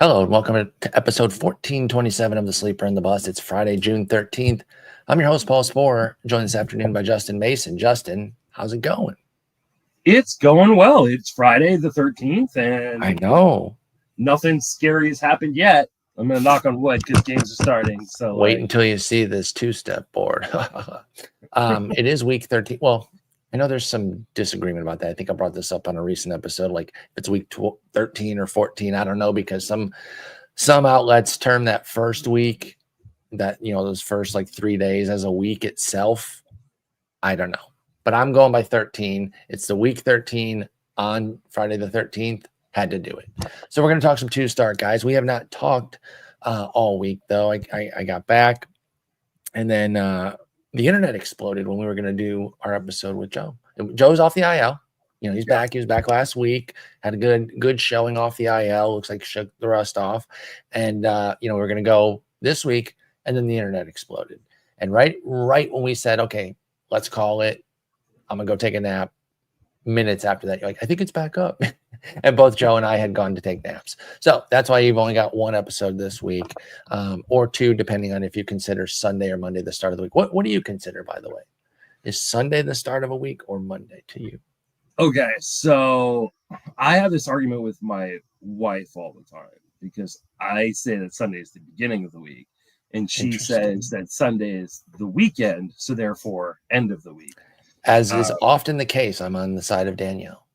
Hello and welcome to episode 1427 of The Sleeper and the Bust. It's Friday, June 13th. I'm your host, Paul Sporer, joined this afternoon by Justin Mason. Justin, how's it going? It's going well. It's Friday the 13th, and I know. nothing scary has happened yet. I'm going to knock on wood because games are starting. So wait until you see this two-step board. It is week 13. Well, I know there's some disagreement about that. I think I brought this up on a recent episode. Like if it's week 13 or 14, I don't know, because some outlets term that first week, that those first like 3 days, as a week itself. I don't know, but I'm going by 13. It's the week 13 on Friday the 13th. Had to do it. So we're going to talk some two-start guys. We have not talked all week though. I got back, and then the internet exploded when we were going to do our episode with Joe. Joe's off the IL. He's back. He was back last week. Had a good showing off the IL. Looks like shook the rust off. And we're going to go this week, and then the internet exploded. And right when we said, okay, let's call it, I'm going to go take a nap. Minutes after that, you're like, I think it's back up. And both Joe and I had gone to take naps. So that's why you've only got one episode this week, or two, depending on if you consider Sunday or Monday the start of the week. What do you consider, by the way? Is Sunday the start of a week or Monday to you? Okay, so I have this argument with my wife all the time because I say that Sunday is the beginning of the week, and she says that Sunday is the weekend, so therefore end of the week. As is often the case, I'm on the side of Danielle.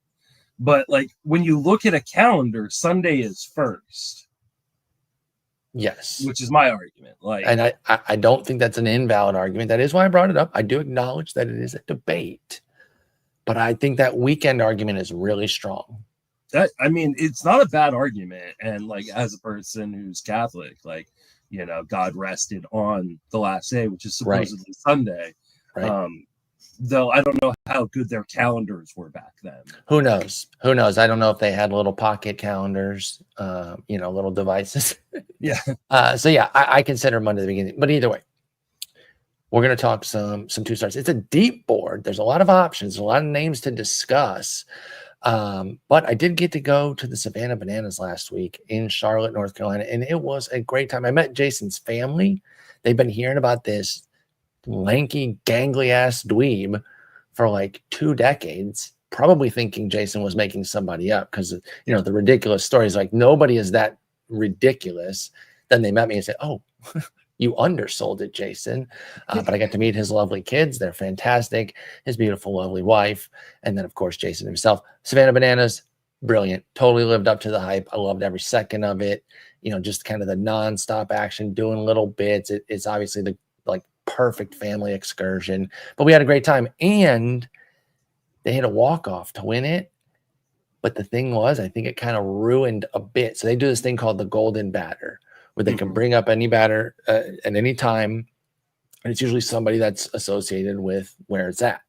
But like when you look at a calendar, Sunday is first. Yes. Which is my argument. And I don't think that's an invalid argument. That is why I brought it up. I do acknowledge that it is a debate. But I think that weekend argument is really strong. It's not a bad argument. And like as a person who's Catholic, God rested on the last day, which is supposedly Sunday. Right. Though I don't know how good their calendars were back then. Who knows? I don't know if they had little pocket calendars, little devices. Yeah. I consider Monday the beginning. But either way, we're going to talk some two starts. It's a deep board. There's a lot of options, a lot of names to discuss. But I did get to go to the Savannah Bananas last week in Charlotte, North Carolina, and it was a great time. I met Jason's family. They've been hearing about this lanky, gangly ass dweeb for like 2 decades, probably thinking Jason was making somebody up because the ridiculous stories, like nobody is that ridiculous. Then they met me and said, oh, you undersold it, Jason. But I got to meet his lovely kids. They're fantastic. His beautiful, lovely wife. And then of course, Jason himself. Savannah Bananas, brilliant. Totally lived up to the hype. I loved every second of it. Just kind of the nonstop action, doing little bits. It's obviously the perfect family excursion, but we had a great time, and they had a walk-off to win it. But the thing was, I think it kind of ruined a bit. So they do this thing called the golden batter, where they can bring up any batter at any time, and it's usually somebody that's associated with where it's at.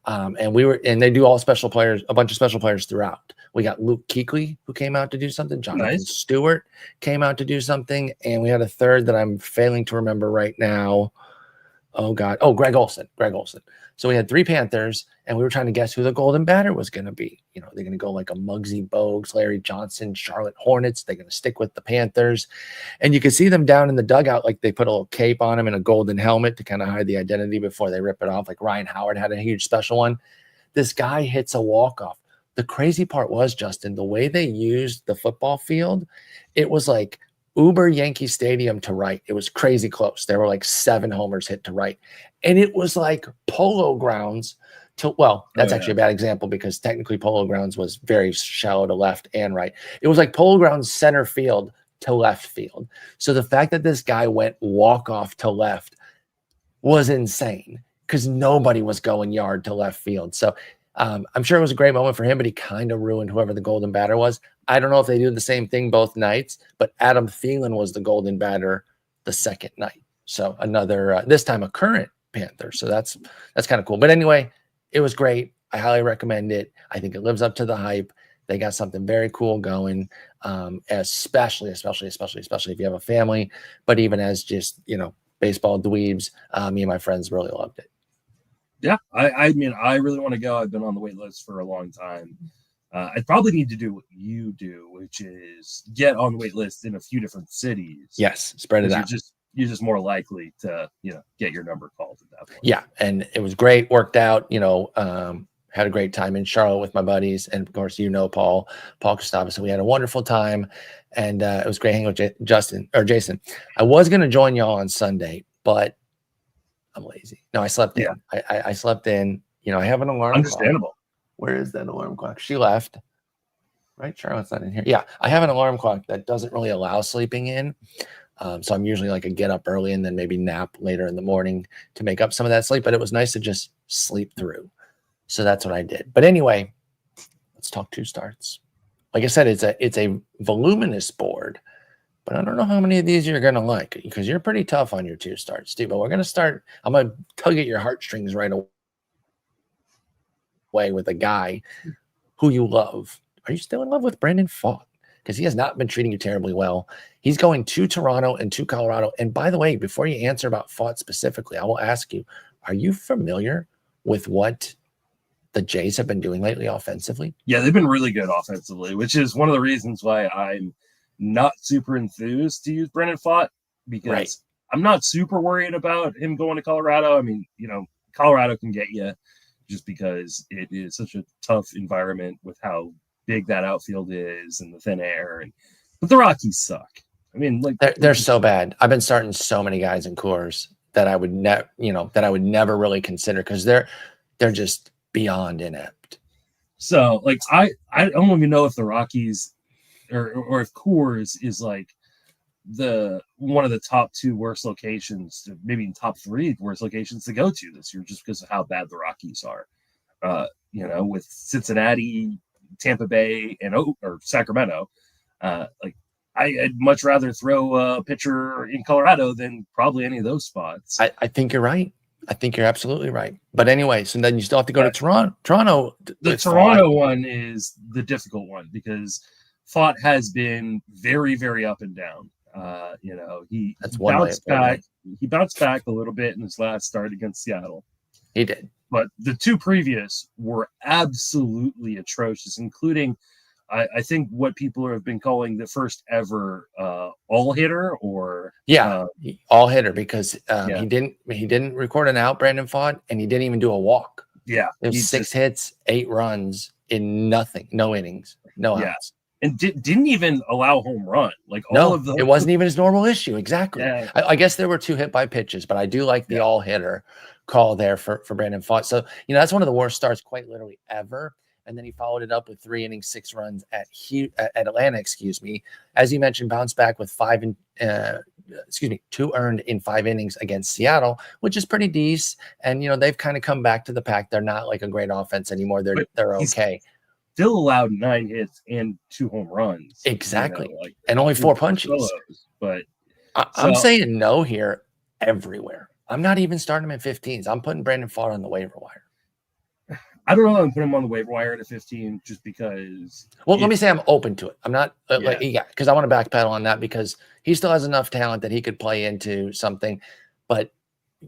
And they do all special players, a bunch of special players throughout. We got Luke Kuechly, who came out to do something. Jonathan Stewart came out to do something, and we had a third that I'm failing to remember right now. Oh, God. Oh, Greg Olson. So we had 3 Panthers, and we were trying to guess who the golden batter was going to be. They're going to go like a Muggsy Bogues, Larry Johnson, Charlotte Hornets. They're going to stick with the Panthers. And you can see them down in the dugout, like they put a little cape on him and a golden helmet to kind of hide the identity before they rip it off. Like Ryan Howard had a huge special one. This guy hits a walk-off. The crazy part was, Justin, the way they used the football field, it was like Uber Yankee Stadium to right. It was crazy close. There were like 7 homers hit to right. And it was like Polo Grounds to, well, that's actually a bad example because technically Polo Grounds was very shallow to left and right. It was like Polo Grounds center field to left field. So the fact that this guy went walk off to left was insane because nobody was going yard to left field. So I'm sure it was a great moment for him, but he kind of ruined whoever the golden batter was. I don't know if they do the same thing both nights, but Adam Thielen was the golden batter the second night. So another, this time a current Panther. So that's kind of cool. But anyway, it was great. I highly recommend it. I think it lives up to the hype. They got something very cool going, especially if you have a family, but even as just, baseball dweebs, me and my friends really loved it. Yeah, I mean, I really want to go. I've been on the wait list for a long time. I'd probably need to do what you do, which is get on the wait list in a few different cities. Yes, spread it out. You're just more likely to, get your number called at that point. Yeah, and it was great, worked out, had a great time in Charlotte with my buddies. And of course, Paul Gustavus. So we had a wonderful time. And it was great hanging with Jason. I was going to join y'all on Sunday, but I'm lazy. No, I slept in. I slept in. I have an alarm Understandable. clock. Where is that alarm clock? She left. Right? Charlotte's not in here. Yeah, I have an alarm clock that doesn't really allow sleeping in. So I'm usually like a get up early and then maybe nap later in the morning to make up some of that sleep. But it was nice to just sleep through. So that's what I did. But anyway, let's talk 2 starts. Like I said, it's a voluminous board, but I don't know how many of these you're going to like because you're pretty tough on your 2 starts, Steve. But we're going to start. I'm going to tug at your heartstrings right away with a guy who you love. Are you still in love with Brandon Pfaadt? Because he has not been treating you terribly well. He's going to Toronto and to Colorado. And by the way, before you answer about Pfaadt specifically, I will ask you, are you familiar with what the Jays have been doing lately offensively? Yeah, they've been really good offensively, which is one of the reasons why I'm not super enthused to use Brandon Pfaadt because I'm not super worried about him going to Colorado. I mean, Colorado can get you just because it is such a tough environment with how big that outfield is and the thin air. But the Rockies suck. I mean, like they're so bad. I've been starting so many guys in Coors that I would never really consider because they're just beyond inept. So like I don't even know if the Rockies or if Coors is like the one of the top 2 worst locations, maybe in top 3 worst locations to go to this year, just because of how bad the Rockies are. With Cincinnati, Tampa Bay, or Sacramento, like I'd much rather throw a pitcher in Colorado than probably any of those spots. I think you're right. I think you're absolutely right. But anyway, so then you still have to go to Toronto. The Toronto one is the difficult one because Pfaadt has been very, very up and down. He bounced back. He bounced back a little bit in his last start against Seattle. He did. But the 2 previous were absolutely atrocious, including I think what people have been calling the first ever all hitter all hitter because he didn't record an out, Brandon Pfaadt, and he didn't even do a walk. Yeah, it was 6 hits, 8 runs in nothing, no innings, no outs, and didn't even allow home run. It wasn't even his normal issue. Exactly. Yeah. I guess there were 2 hit by pitches, but I do like the all hitter call there for Brandon Pfaadt. So that's one of the worst starts quite literally ever. And then he followed it up with 3 innings, 6 runs at Atlanta, As you mentioned, bounced back with 2 earned in 5 innings against Seattle, which is pretty decent. And, they've kind of come back to the pack. They're not like a great offense anymore. They're okay. Still allowed 9 hits and 2 home runs. Exactly. And only 4 punches. But I'm saying no here everywhere. I'm not even starting him in 15s. I'm putting Brandon Pfaadt on the waiver wire. I don't know if I'm putting him on the waiver wire at a 15 just because. Well, let me say I'm open to it. I'm not, because I want to backpedal on that because he still has enough talent that he could play into something. But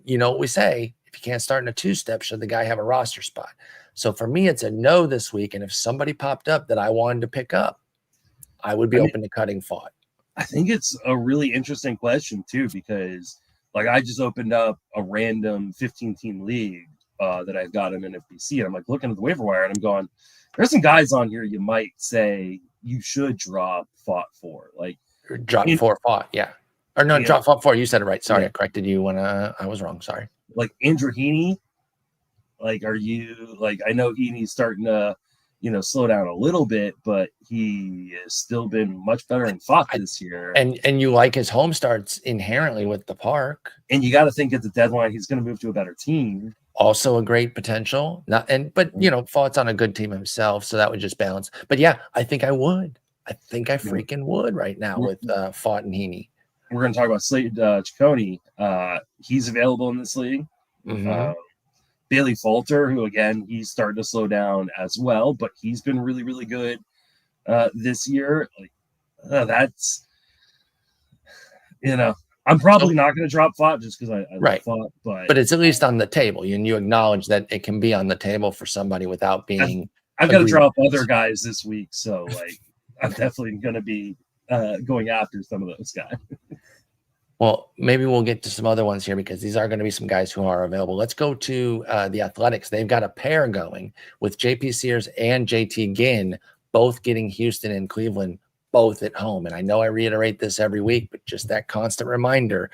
you know what we say, if you can't start in a 2-step, should the guy have a roster spot? So for me, it's a no this week. And if somebody popped up that I wanted to pick up, I would be open to cutting Pfaadt. I think it's a really interesting question, too, because I just opened up a random 15-team league. That I've got him in FBC, and I'm looking at the waiver wire, and I'm going, there's some guys on here you might say you should drop Pfaadt for, drop for Pfaadt, or no, drop Pfaadt for. You said it right. Sorry, I corrected you when I was wrong. Sorry. Andrew Heaney, are you I know Heaney's starting to slow down a little bit, but he has still been much better in Pfaadt this year. And you like his home starts inherently with the park, and you got to think at the deadline he's going to move to a better team. Also a great potential. But Pfaadt's on a good team himself, so that would just balance. But yeah, I think I would. I think I freaking would right now with Pfaadt and Heaney. We're going to talk about Slade Cecconi. He's available in this league. Mm-hmm. Bailey Falter, who again he's starting to slow down as well, but he's been really, really good this year. That's I'm probably not going to drop Pfaadt just because I like Pfaadt, but it's at least on the table, and you acknowledge that it can be on the table for somebody without being I've got to Agreed. drop other guys this week, so like I'm definitely going to be going after some of those guys. Well, maybe we'll get to some other ones here because these are going to be some guys who are available. Let's go to the Athletics. They've got a pair going with JP Sears and JT Ginn, both getting Houston and Cleveland both at home. And I know I reiterate this every week, but just that constant reminder,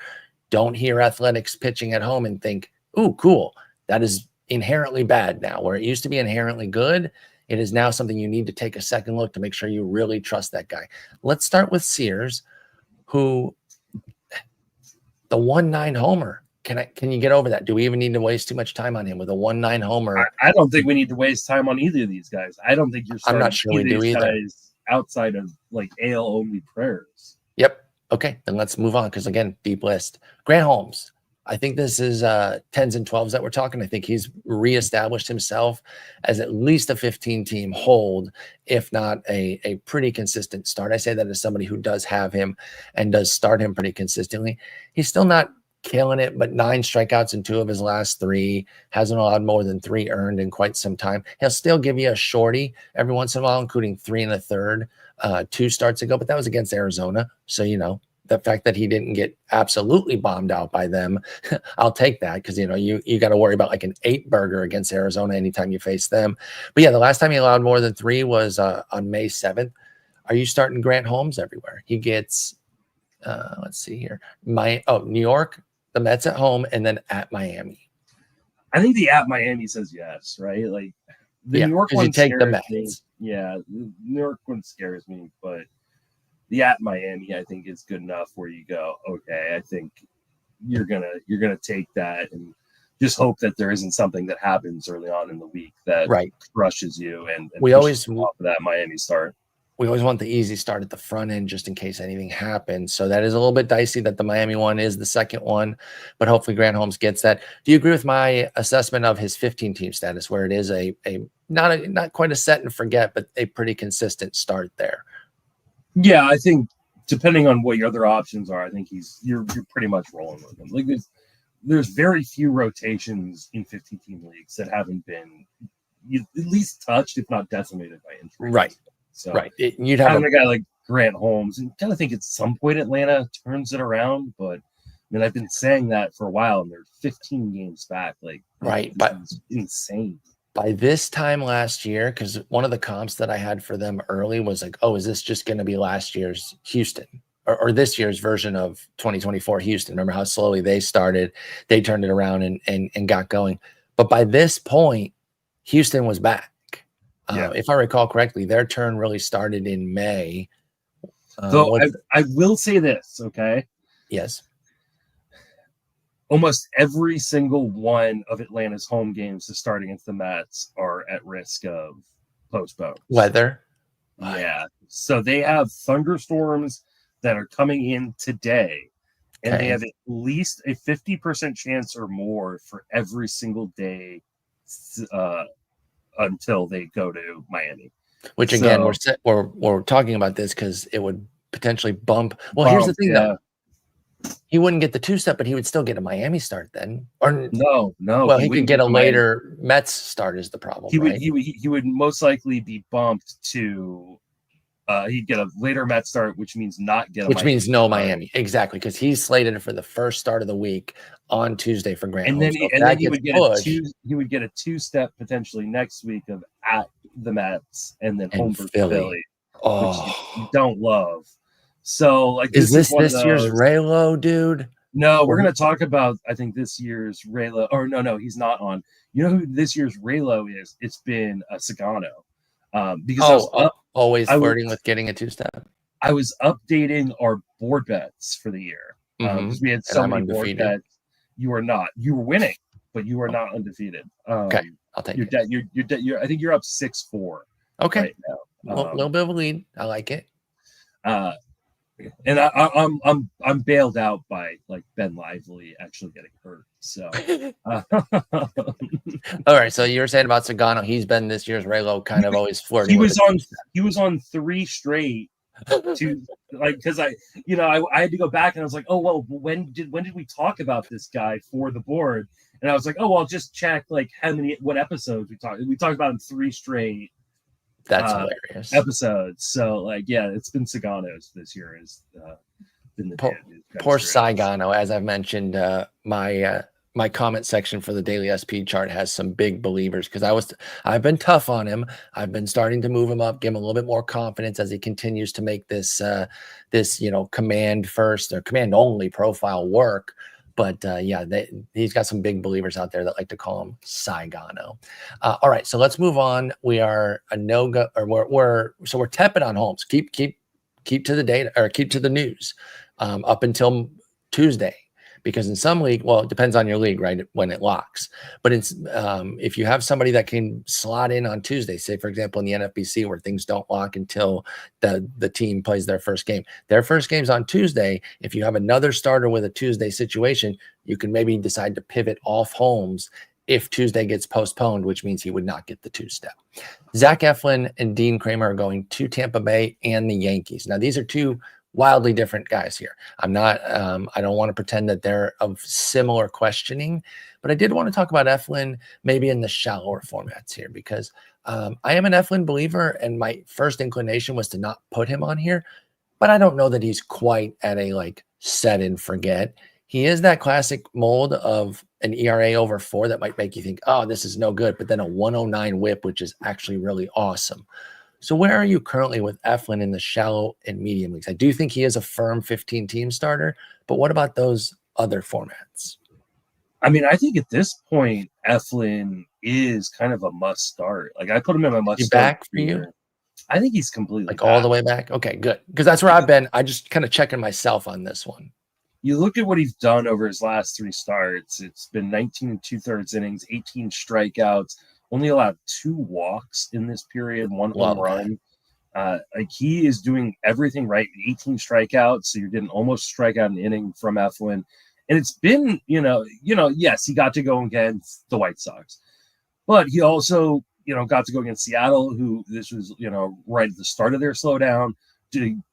don't hear Athletics pitching at home and think, ooh, cool. That is inherently bad now. Where it used to be inherently good, it is now something you need to take a second look to make sure you really trust that guy. Let's start with Sears, who the 1-9 homer. Can you get over that? Do we even need to waste too much time on him with a 1-9 homer? I don't think we need to waste time on either of these guys. I don't think you're I'm not sure we do either. Guys outside of like AL only prayers. Yep. Okay, then let's move on because again, deep list. Grant Holmes. I think this is 10s and 12s that we're talking. I think he's reestablished himself as at least a 15-team hold, if not a pretty consistent start. I say that as somebody who does have him and does start him pretty consistently. He's still not killing it, but 9 strikeouts in 2 of his last 3, hasn't allowed more than 3 earned in quite some time. He'll still give you a shorty every once in a while, including 3 1/3 2 starts ago, but that was against Arizona. So, you know, the fact that he didn't get absolutely bombed out by them, I'll take that because, you know, you got to worry about like an 8 burger against Arizona anytime you face them. But yeah, the last time he allowed more than 3 was on May 7th. Are you starting Grant Holmes everywhere? He gets, let's see here, New York, the Mets at home, and then at Miami. I think the at Miami says yes, right? Like the New York one, you take the Mets. Yeah, the New York one scares me, but the at Miami, I think, is good enough where you go, okay, I think you're gonna take that and just hope that there isn't something that happens early on in the week that crushes you and we always off of that Miami start. We always want the easy start at the front end just in case anything happens. So that is a little bit dicey that the Miami one is the second one, but hopefully Grant Holmes gets that. Do you agree with my assessment of his 15-team status where it is not quite a set and forget, but a pretty consistent start there? Yeah, I think depending on what your other options are, I think you're pretty much rolling with him. Like there's very few rotations in 15-team leagues that haven't been at least touched, if not decimated by injury. Right. So You'd have having a guy like Grant Holmes, and kind of think at some point Atlanta turns it around, but I mean I've been saying that for a while, and they're 15 games back. Like but it's insane. By this time last year, because one of the comps that I had for them early was like, oh, is this just going to be last year's Houston or this year's version of 2024 Houston? Remember how slowly they started? They turned it around and got going. But by this point, Houston was back. If I recall correctly, their turn really started in May. So I will say this, okay? Yes. Almost every single one of Atlanta's home games to start against the Mets are at risk of postpone. Weather. Yeah. So they have thunderstorms that are coming in today, and they have at least a 50% chance or more for every single day until they go to Miami. Which again, we're talking about this because it would potentially bump. Well, here's the thing though. He wouldn't get the 2-step, but he would still get a Miami start then. Or no. Well, he could get a later Mets start is the problem. He would most likely be bumped to he'd get a later Mets start, which means not get a which means no Miami. Exactly, because he's slated for the first start of the week on Tuesday for Grant. And then, he would get he would get a 2-step potentially next week of at the Mets and then home for Philly. Which you don't love. So, like, is this year's Raylo, dude? No, we're going to talk about, I think, this year's Raylo. Or no, he's not on. You know who this year's Raylo is? It's been Cegano. Because always flirting with getting a 2-step. I was updating our board bets for the year because we had so many board bets. You are not. You were winning, but you are not undefeated. Okay, I'll take it. You're I think you're up 6-4. Okay, right now. A little bit of a lead. I like it. And I'm bailed out by like Ben Lively actually getting hurt. So, all right. So you were saying about Cegano, he's been this year's Raylo, kind of always flirting. He was on 3 straight. To like because I had to go back and I was like, oh well, when did we talk about this guy for the board? And I was like, oh well, I'll just check like what episodes we talked. We talked about him 3 straight That's hilarious. Episodes. So like, yeah, it's been Cecconi's this year has been the poor Saigono. As I've mentioned, my comment section for the daily SP chart has some big believers because I've been tough on him. I've been starting to move him up, give him a little bit more confidence as he continues to make this command first or command only profile work. But yeah, he's got some big believers out there that like to call him Saigono. All right, so let's move on. We are a no-go, or we're tepid on Holmes. Keep to the data, or keep to the news up until Tuesday, because in some league, well, it depends on your league, right, when it locks. But it's if you have somebody that can slot in on Tuesday, say for example in the NFBC where things don't lock until the team plays their first game. Their first game's on Tuesday. If you have another starter with a Tuesday situation, you can maybe decide to pivot off Holmes if Tuesday gets postponed, which means he would not get the two-step. Zach Eflin and Dean Kremer are going to Tampa Bay and the Yankees. Now, these are two wildly different guys here. I'm not, I don't want to pretend that they're of similar questioning, but I did want to talk about Eflin maybe in the shallower formats here, because I am an Eflin believer, and my first inclination was to not put him on here, but I don't know that he's quite at a like set and forget. He is that classic mold of an ERA over 4 that might make you think, oh, this is no good, but then a 109 whip, which is actually really awesome. So where are you currently with Eflin in the shallow and medium leagues? I do think he is a firm 15-team starter, but what about those other formats? I mean, I think at this point, Eflin is kind of a must start. Like I put him in my must start. Back for you? I think he's completely like back. All the way back. Okay, good. Because that's where I've been. I just kind of checking myself on this one. You look at what he's done over his last 3 starts. It's been 19 2/3 innings, 18 strikeouts, only allowed 2 walks in this period, 1 home run. Like he is doing everything right. 18 strikeouts, so you're getting almost a strikeout an inning from Eflin. And it's been, yes, he got to go against the White Sox, but he also, got to go against Seattle, who this was, right at the start of their slowdown.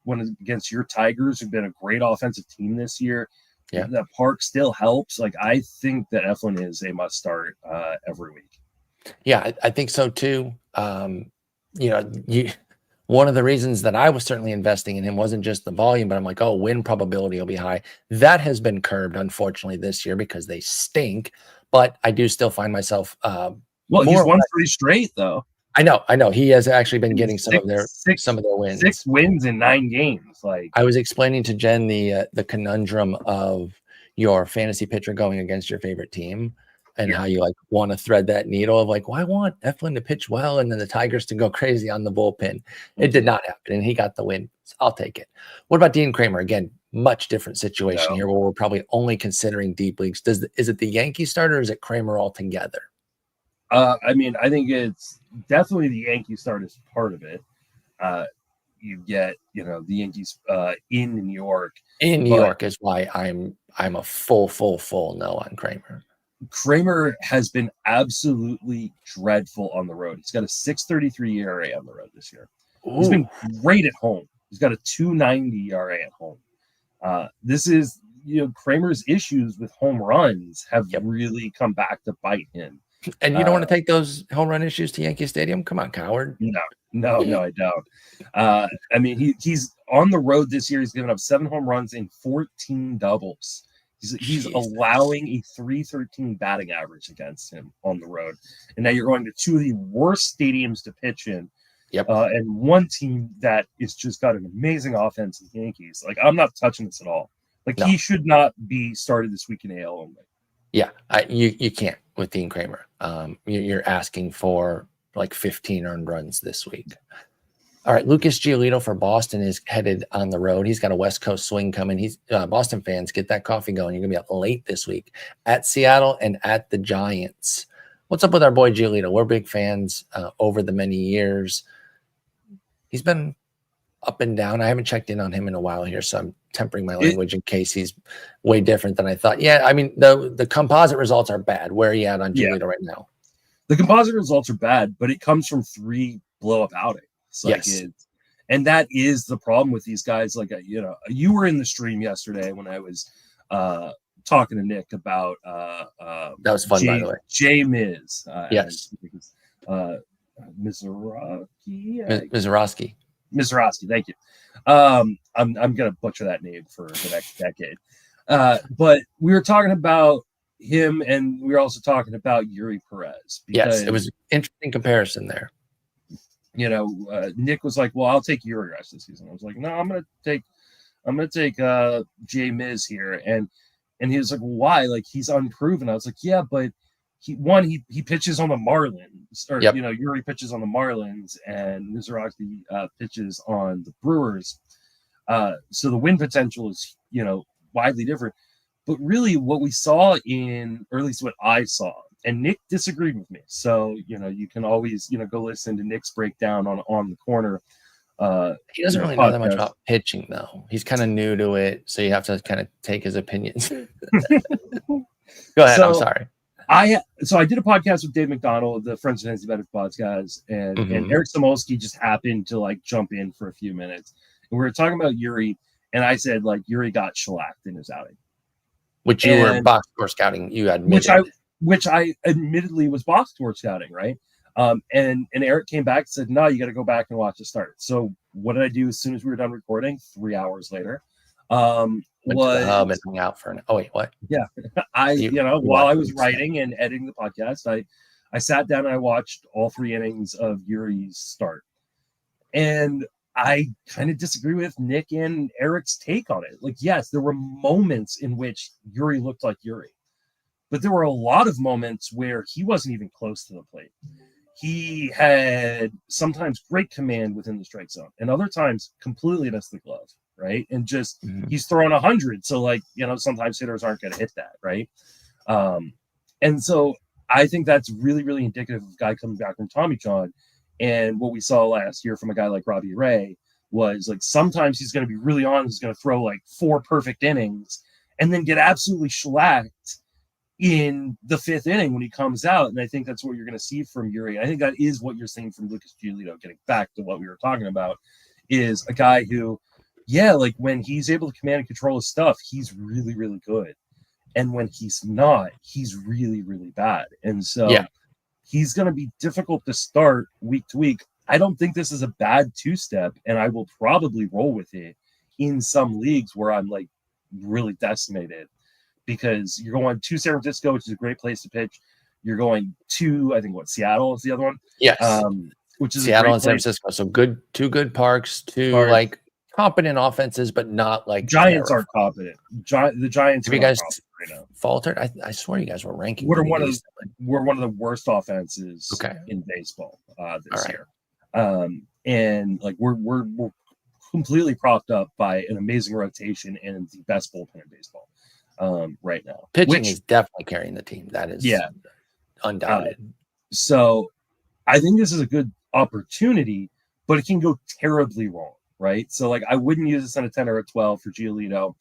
Went against your Tigers, who've been a great offensive team this year. Yeah, that park still helps. Like I think that Eflin is a must start every week. Yeah, I think so too. One of the reasons that I was certainly investing in him wasn't just the volume, but I'm like, oh, win probability will be high. That has been curbed, unfortunately, this year because they stink. But I do still find myself. Well, he's won 3 straight though. I know. He has actually been getting some of their wins. 6 wins in 9 games. Like I was explaining to Jen the conundrum of your fantasy pitcher going against your favorite team, and how you like want to thread that needle of like, well, I want Eflin to pitch well and then the Tigers to go crazy on the bullpen. It did not happen, and he got the win. So I'll take it. What about Dean Kremer? Again, much different situation here where we're probably only considering deep leagues. Is it the Yankee starter or is it Kremer altogether? I mean, I think it's definitely the Yankee start is part of it. You get, the Yankees in New York. In New York is why I'm a full no on Kremer. Kremer has been absolutely dreadful on the road. He's got a 6.33 ERA on the road this year. Ooh. He's been great at home. He's got a 2.90 ERA at home. This is, Kremer's issues with home runs have really come back to bite him. And you don't want to take those home run issues to Yankee Stadium? Come on, coward. No, I don't. I mean, he's on the road this year. He's given up 7 home runs and 14 doubles. He's allowing a 313 batting average against him on the road. And now you're going to 2 of the worst stadiums to pitch in. Yep. And one team that is just got an amazing offense, the Yankees. Like, I'm not touching this at all. Like, he should not be started this week in AL only. Yeah, you can't with Dean Kremer. You're asking for like 15 earned runs this week. All right, Lucas Giolito for Boston is headed on the road. He's got a West Coast swing coming. He's Boston fans, get that coffee going. You're gonna be up late this week at Seattle and at the Giants. What's up with our boy Giolito? We're big fans over the many years. He's been up and down. I haven't checked in on him in a while here, so I'm tempering my language in case he's way different than I thought. Yeah, I mean, the composite results are bad. Where are you at on Giolito right now? The composite results are bad, but it comes from 3 blow-up outings. Like and that is the problem with these guys. Like, you were in the stream yesterday when I was talking to Nick about that was fun, by the way. Mize. Yes. Mizorowski. Mizorowski, thank you. I'm gonna butcher that name for the next decade. But we were talking about him, and we were also talking about Yuri Perez. Yes, it was an interesting comparison there. You know, Nick was like, "Well, I'll take Yuri rest this season." I was like, "No, I'm gonna take Jay Miz here," and he was like, "Why? Like, he's unproven." I was like, "Yeah, but he pitches on the Marlins, or Yep. you know, Yuri pitches on the Marlins, and Mizorowski pitches on the Brewers. So the win potential is, you know, widely different. But really, what we saw or at least what I saw, and Nick disagreed with me. So you know, you can always go listen to Nick's breakdown on the corner. He doesn't really know that much about pitching, though. He's kind of new to it, so you have to kind of take his opinions. Go ahead. I'm sorry. I did a podcast with Dave McDonald, the Friends of Fantasy Better podcast, and Eric Samolsky just happened to like jump in for a few minutes, and we were talking about Yuri, and I said like Yuri got shellacked in his outing, which you were box score scouting. You admitted, which I admittedly was box score scouting, right? And Eric came back and said, "No, you got to go back and watch it start." So what did I do as soon as we were done recording? 3 hours later, went to the hub and hung out for an. Oh wait, what? Yeah, while I was writing and editing the podcast, I sat down and I watched all 3 innings of Yuri's start, and I kind of disagree with Nick and Eric's take on it. Like, yes, there were moments in which Yuri looked like Yuri, but there were a lot of moments where he wasn't even close to the plate. He had sometimes great command within the strike zone, and other times completely missed the glove. Right. And just he's throwing 100. So like, sometimes hitters aren't going to hit that. Right. And so I think that's really, really indicative of a guy coming back from Tommy John. And what we saw last year from a guy like Robbie Ray was like, sometimes he's going to be really on. He's going to throw like 4 perfect innings and then get absolutely shellacked in the 5th inning when he comes out. And I think that's what you're going to see from Yuri. I think that is what you're seeing from Lucas Giolito. Getting back to what we were talking about, is a guy who, yeah, like when he's able to command and control his stuff, he's really, really good. And when he's not, he's really, really bad. And so he's going to be difficult to start week to week. I don't think this is a bad 2-step, and I will probably roll with it in some leagues where I'm like really decimated, because you're going to San Francisco, which is a great place to pitch. You're going to, I think, Seattle is the other one. Yes. Which is Seattle and San Francisco. So two good parks, like competent offenses, but not like Giants aren't competent. The Giants are. You guys right now faltered? I swear you guys were ranking. We're one of the worst offenses in baseball this year. And like we're completely propped up by an amazing rotation and the best bullpen in baseball right now. Pitching is definitely carrying the team. That is undoubted. So I think this is a good opportunity, but it can go terribly wrong. Right. So like I wouldn't use this on a 10 or a 12 for Giolito.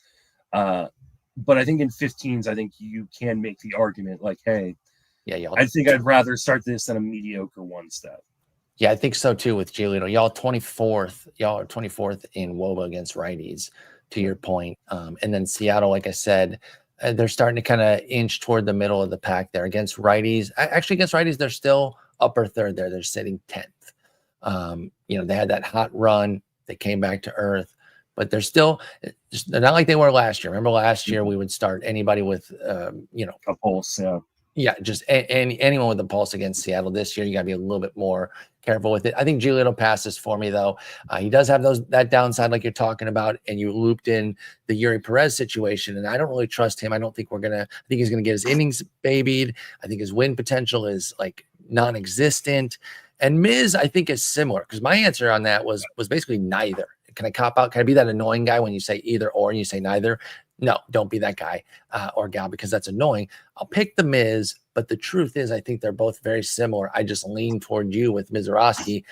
But I think in 15s, I think you can make the argument like, hey, I think I'd rather start this than a mediocre 1-step. Yeah, I think so too with Giolito. Y'all are 24th in WOBA against righties, to your point. And then Seattle, like I said, they're starting to kind of inch toward the middle of the pack there against righties. Actually, against righties, they're still upper third there. They're sitting 10th. They had that hot run. They came back to earth, but they're not like they were last year. Remember last year we would start anybody with, a pulse. Yeah. Just anyone with a pulse against Seattle. This year, you got to be a little bit more careful with it. I think Giolito passes for me though. He does have that downside like you're talking about, and you looped in the Yuri Perez situation, and I don't really trust him. I think he's going to get his innings babied. I think his win potential is like non-existent. And Miz, I think, is similar, because my answer on that was basically neither. Can I cop out? Can I be that annoying guy when you say either or and you say neither? No, don't be that guy or gal, because that's annoying. I'll pick the Miz, but the truth is I think they're both very similar. I just lean toward you with Mizorowski.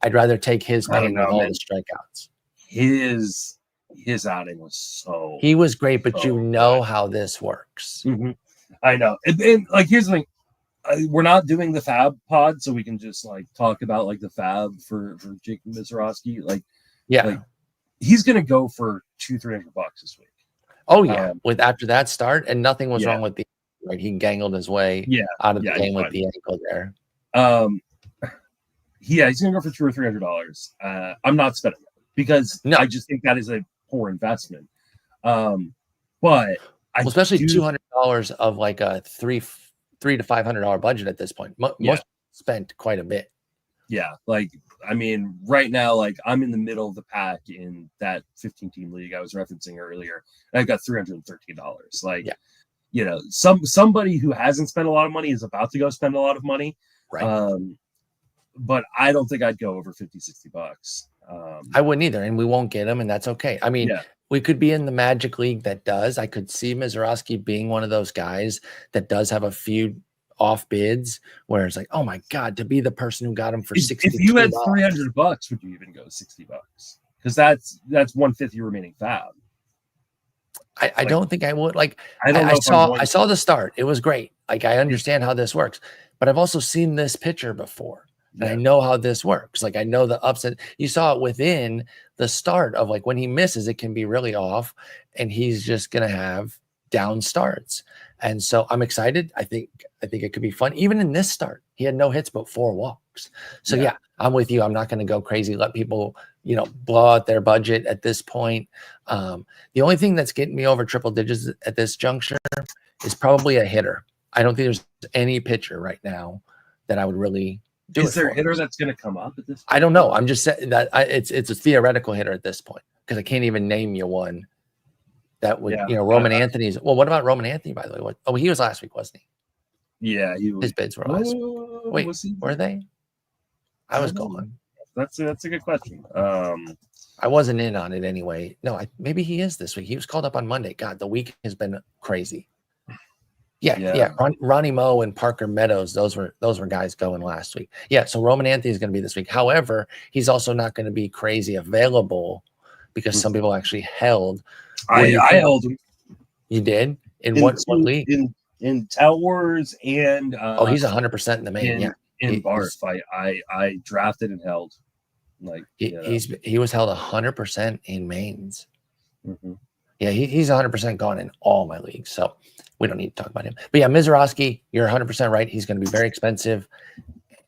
I'd rather take his pain with all the strikeouts. His outing was he was great, but how this works. Mm-hmm. I know. And like, here's the thing. We're not doing the Fab pod, so we can just like talk about like the Fab for Jake Mizorowski. Like he's gonna go for $200-300 this week. Oh yeah, with after that start, and nothing was wrong with the he gangled his way out of the game with the ankle there. he's gonna go for $200 or $300. I'm not spending it because No. I just think that is a poor investment. But especially $200 of like a $300 to $500 budget at this point. Most spent quite a bit. Yeah, like I mean, right now, like I'm in the middle of the pack in that 15-team league I was referencing earlier. And I got $313. Like, you know, somebody who hasn't spent a lot of money is about to go spend a lot of money. Right. But I don't think I'd go over $50-$60. I wouldn't either, and we won't get them, and that's okay. I mean, we could be in the Magic League that does. I could see Mizorowski being one of those guys that does have a few off bids where it's like, oh my God, to be the person who got him for $60. If you had $300, would you even go $60? Because that's 1/5 your remaining fab. I don't think I would. Like, I saw the start. It was great. Like, I understand how this works, but I've also seen this pitcher before. And I know how this works. Like, I know the ups and you saw it within the start of like when he misses, it can be really off and he's just going to have down starts. And so I'm excited. I think it could be fun. Even in this start, he had no hits, but 4 walks. So yeah, I'm with you. I'm not going to go crazy. Let people, you know, blow out their budget at this point. The only thing that's getting me over triple digits at this juncture is probably a hitter. I don't think there's any pitcher right now that I would really do. Is there a hitter that's going to come up at this point? I don't know. I'm just saying that it's a theoretical hitter at this point because I can't even name you one that would, you know, Roman Anthony's. Well, what about Roman Anthony, by the way? Oh, he was last week, wasn't he? Yeah, his bids were last week. Wait, were they? I was gone. That's a good question. I wasn't in on it anyway. No, maybe he is this week. He was called up on Monday. God, the week has been crazy. Yeah. Ronnie Moe and Parker Meadows, those were guys going last week. Yeah, so Roman Anthony is going to be this week. However, he's also not going to be crazy available because some people actually held. I held him. You did? In what league? In Towers and he's 100% in the main. In Barf, I drafted and held. Like he was held 100% in mains. Yeah, he's 100% gone in all my leagues. So we don't need to talk about him. But yeah, Mizorowski, you're 100% right. He's going to be very expensive.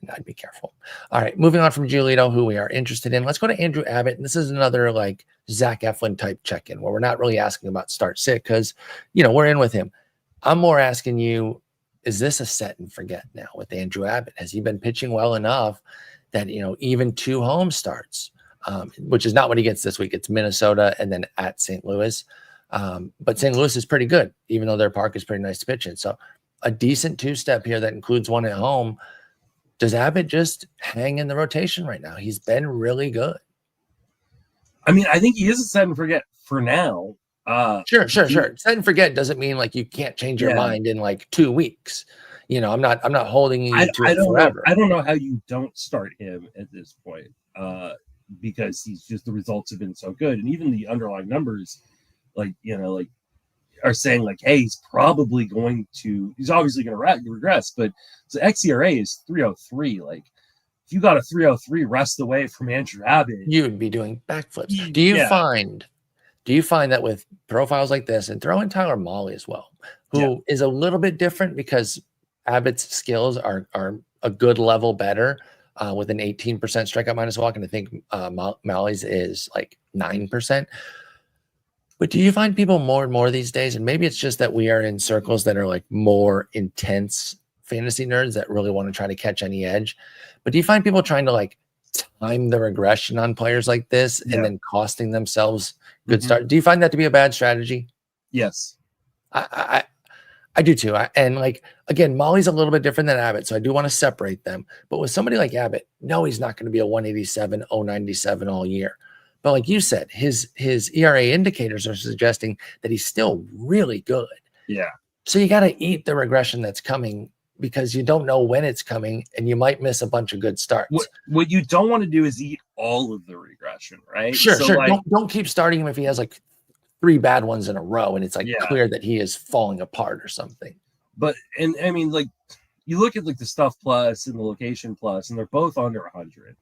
And I'd be careful. All right, moving on from Giolito, who we are interested in. Let's go to Andrew Abbott. And this is another like Zach Eflin type check-in where we're not really asking about start sit because, you know, we're in with him. I'm more asking you, is this a set and forget now with Andrew Abbott? Has he been pitching well enough that, you know, even 2 home starts, which is not what he gets this week. It's Minnesota and then at St. Louis. But St. Louis is pretty good, even though their park is pretty nice to pitch in. So a decent 2-step here that includes 1 at home. Does Abbott just hang in the rotation right now? He's been really good. I mean, I think he is a set and forget for now. Sure. Set and forget doesn't mean like you can't change your mind in like 2 weeks. You know, I'm not holding you to it forever. I don't know how you don't start him at this point because the results have been so good. And even the underlying numbers, like, you know, like are saying like, hey, he's obviously going to regress, but the xERA is 303. Like if you got a 303 rest away from Andrew Abbott, you would be doing backflips. Do you find that with profiles like this, and throw in Tyler Mahle as well, who is a little bit different because Abbott's skills are a good level better with an 18% strikeout minus walk, and I think Mahle's is like 9%. But do you find people more and more these days, and maybe it's just that we are in circles that are like more intense fantasy nerds that really want to try to catch any edge, but do you find people trying to like time the regression on players like this and then costing themselves good start? Do you find that to be a bad strategy? Yes. I do too. And like, again, Mahle's a little bit different than Abbott, so I do want to separate them. But with somebody like Abbott, no, he's not going to be a 187, 097 all year. But like you said, his ERA indicators are suggesting that he's still really good. Yeah. So you got to eat the regression that's coming because you don't know when it's coming and you might miss a bunch of good starts. What you don't want to do is eat all of the regression, right? Sure. Like, don't keep starting him if he has like 3 bad ones in a row and it's like clear that he is falling apart or something. But, and I mean, like you look at like the stuff plus and the location plus, and they're both under 100.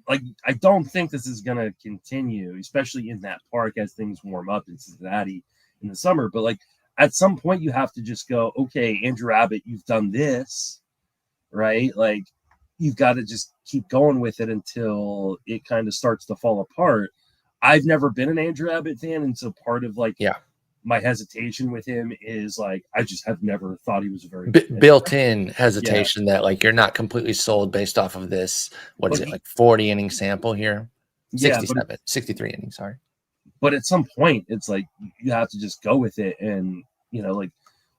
Like, I don't think this is going to continue, especially in that park as things warm up in Cincinnati in the summer. But like at some point you have to just go, okay, Andrew Abbott, you've done this, right? Like you've got to just keep going with it until it kind of starts to fall apart. I've never been an Andrew Abbott fan, and so part of like my hesitation with him is like I just have never thought he was a very built-in hesitation that like you're not completely sold based off of this. What is it, like 40 inning sample here? 63 innings, sorry. But at some point, it's like you have to just go with it, and like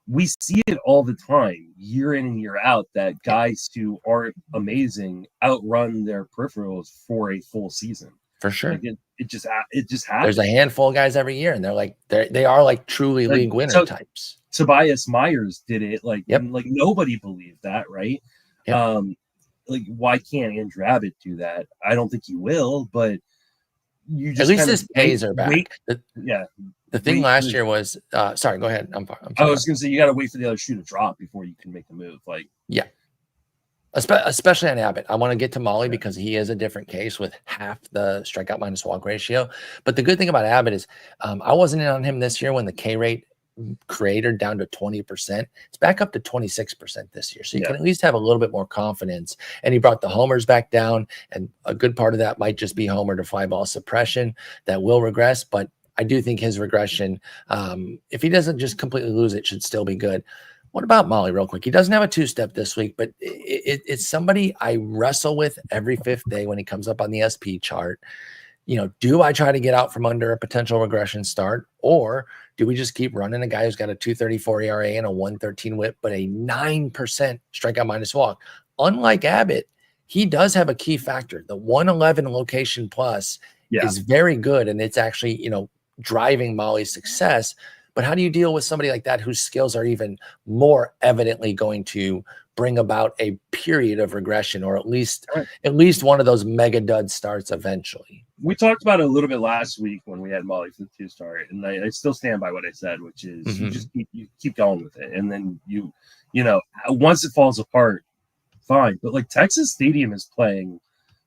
we see it all the time, year in and year out, that guys who aren't amazing outrun their peripherals for a full season. For sure. Like it just happens. There's a handful of guys every year, and they're like they are like truly league winner types. Tobias Myers did it, like nobody believed that, right? Yep. Like why can't Andrew Abbott do that? I don't think he will, but you just at least his A's are back. The thing last year was sorry, go ahead. I'm sorry. I was gonna say you got to wait for the other shoe to drop before you can make the move. Like especially on Abbott. I want to get to Molly because he is a different case with half the strikeout minus walk ratio. But the good thing about Abbott is I wasn't in on him this year when the K rate cratered down to 20%. It's back up to 26% this year. So you can at least have a little bit more confidence. And he brought the homers back down. And a good part of that might just be homer to fly ball suppression that will regress. But I do think his regression, if he doesn't just completely lose it, should still be good. What about Molly real quick? He doesn't have a two-step this week, but it's somebody I wrestle with every fifth day when he comes up on the SP chart. Do I try to get out from under a potential regression start, or do we just keep running a guy who's got a 2.34 ERA and a 1.13 whip, but a 9% strikeout minus walk? Unlike Abbott, he does have a key factor. The 111 location plus is very good, and it's actually, driving Molly's success. But how do you deal with somebody like that whose skills are even more evidently going to bring about a period of regression, or at least one of those mega dud starts eventually? We talked about it a little bit last week when we had Molly for the 2-star, and I still stand by what I said, which is you keep going with it, and then you once it falls apart, fine. But like Texas Stadium is playing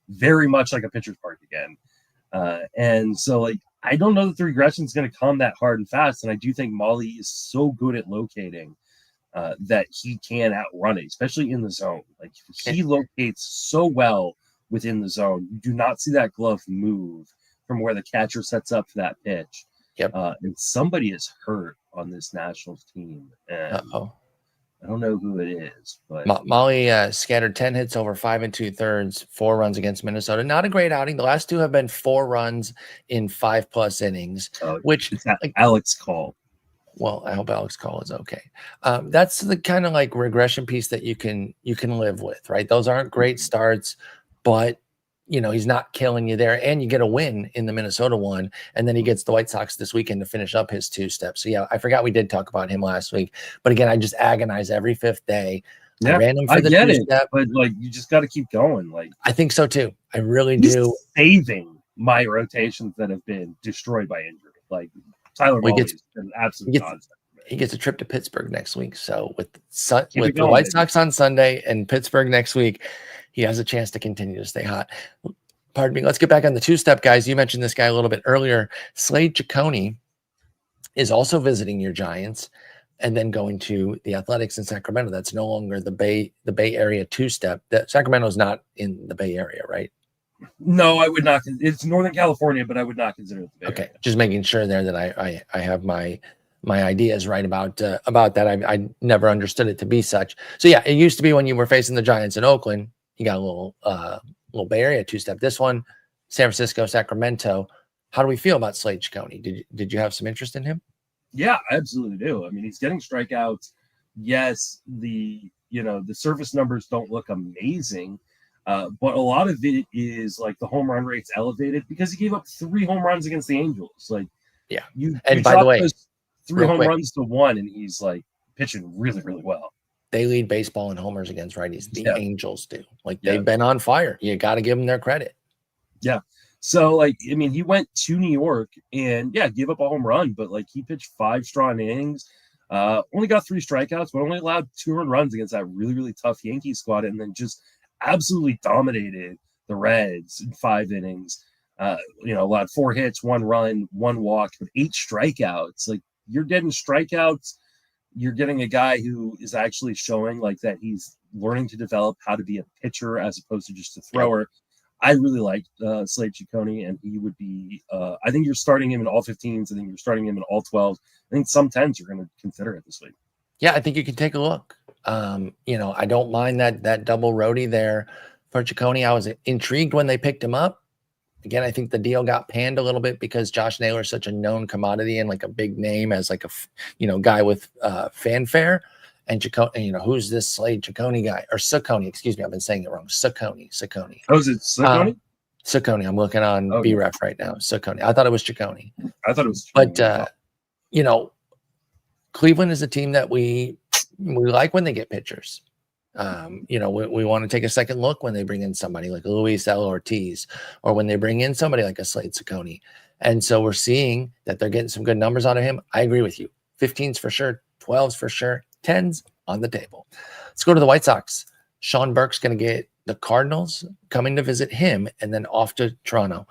very much like a pitcher's park again, and so like I don't know that the regression is going to come that hard and fast, and I do think Molly is so good at locating that he can outrun it, especially in the zone. Like he locates so well within the zone. You do not see that glove move from where the catcher sets up for that pitch. And somebody is hurt on this Nationals team. And I don't know who it is, but Molly scattered 10 hits over 5 2/3, 4 runs against Minnesota. Not a great outing. The last two have been 4 runs in 5+ innings, which it's Alex Call. Well, I hope Alex Call is okay. That's the kind of like regression piece that you can live with, right? Those aren't great starts, but he's not killing you there, and you get a win in the Minnesota one, and then he gets the White Sox this weekend to finish up his 2-step. So I forgot we did talk about him last week, but again, I just agonize every fifth day. I ran him for the 2-step, but like you just got to keep going. Like I think so too. I really do. Saving my rotations that have been destroyed by injury, like Tyler Mahle is an absolute nonsense. He gets a trip to Pittsburgh next week. So with the White Sox on Sunday and Pittsburgh next week, he has a chance to continue to stay hot. Pardon me. Let's get back on the 2-step, guys. You mentioned this guy a little bit earlier. Slade Cecconi is also visiting your Giants and then going to the Athletics in Sacramento. That's no longer the Bay Area 2-step. That Sacramento is not in the Bay Area, right? No, I would not. It's Northern California, but I would not consider it the Bay Area. Just making sure there that I have my ideas right about that. I never understood it to be such. So yeah, it used to be when you were facing the Giants in Oakland, you got a little Bay Area 2-step. This one, San Francisco, Sacramento. How do we feel about Slade Cecconi? Did you have some interest in him? Yeah, I absolutely do. I mean, he's getting strikeouts. Yes, the surface numbers don't look amazing, but a lot of it is like the home run rate's elevated because he gave up 3 home runs against the Angels. Like, and by the way, 3 home runs to 1, and he's like pitching really, really well. They lead baseball in homers against righties. The Angels do. Like they've been on fire. You got to give them their credit. Yeah. So like, I mean, he went to New York and gave up a home run, but like he pitched 5 strong innings, only got 3 strikeouts, but only allowed 2 earned runs against that really, really tough Yankee squad, and then just absolutely dominated the Reds in 5 innings. Allowed 4 hits, 1 run, 1 walk, but 8 strikeouts. Like you're getting strikeouts you're getting a guy who is actually showing like that he's learning to develop how to be a pitcher as opposed to just a thrower. I really like Slade Cecconi, and he would be. I think you're starting him in all 15s. I think you're starting him in all 12s. I think some 10s you're going to consider it this week. Yeah, I think you can take a look. You know, I don't mind that double roadie there for Cecconi. I was intrigued when they picked him up. Again, I think the deal got panned a little bit because Josh Naylor is such a known commodity and like a big name as like a guy with fanfare. And Cecconi, you know, who's this Slade Cecconi guy or Cecconi? Excuse me, I've been saying it wrong. Cecconi. Oh, is it Cecconi? Cecconi. I'm looking on BREF right now. Cecconi. I thought it was Cecconi. I thought it was. But you know, Cleveland is a team that we like when they get pitchers. You know, we want to take a second look when they bring in somebody like Luis L. Ortiz, or when they bring in somebody like a Slade Cecconi. And so we're seeing that they're getting some good numbers out of him. I agree with you. 15s for sure, 12s for sure, 10s on the table. Let's go to the White Sox. Sean Burke's going to get the Cardinals coming to visit him and then off to Toronto.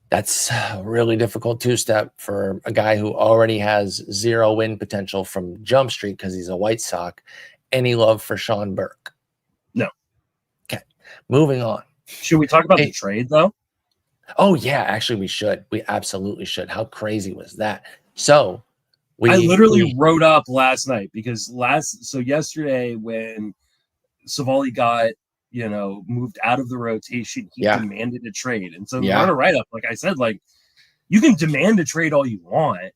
That's a really difficult two-step for a guy who already has 0 win potential from Jump Street because he's a White Sox. Any love for Sean Burke? No. Okay, moving on. Should we talk about the trade, though? Oh, yeah, actually, we should. We absolutely should. How crazy was that? So, I literally wrote up last night because yesterday when Savali got, you know, moved out of the rotation, he demanded a trade. And so on a write-up, like I said, like, you can demand a trade all you want,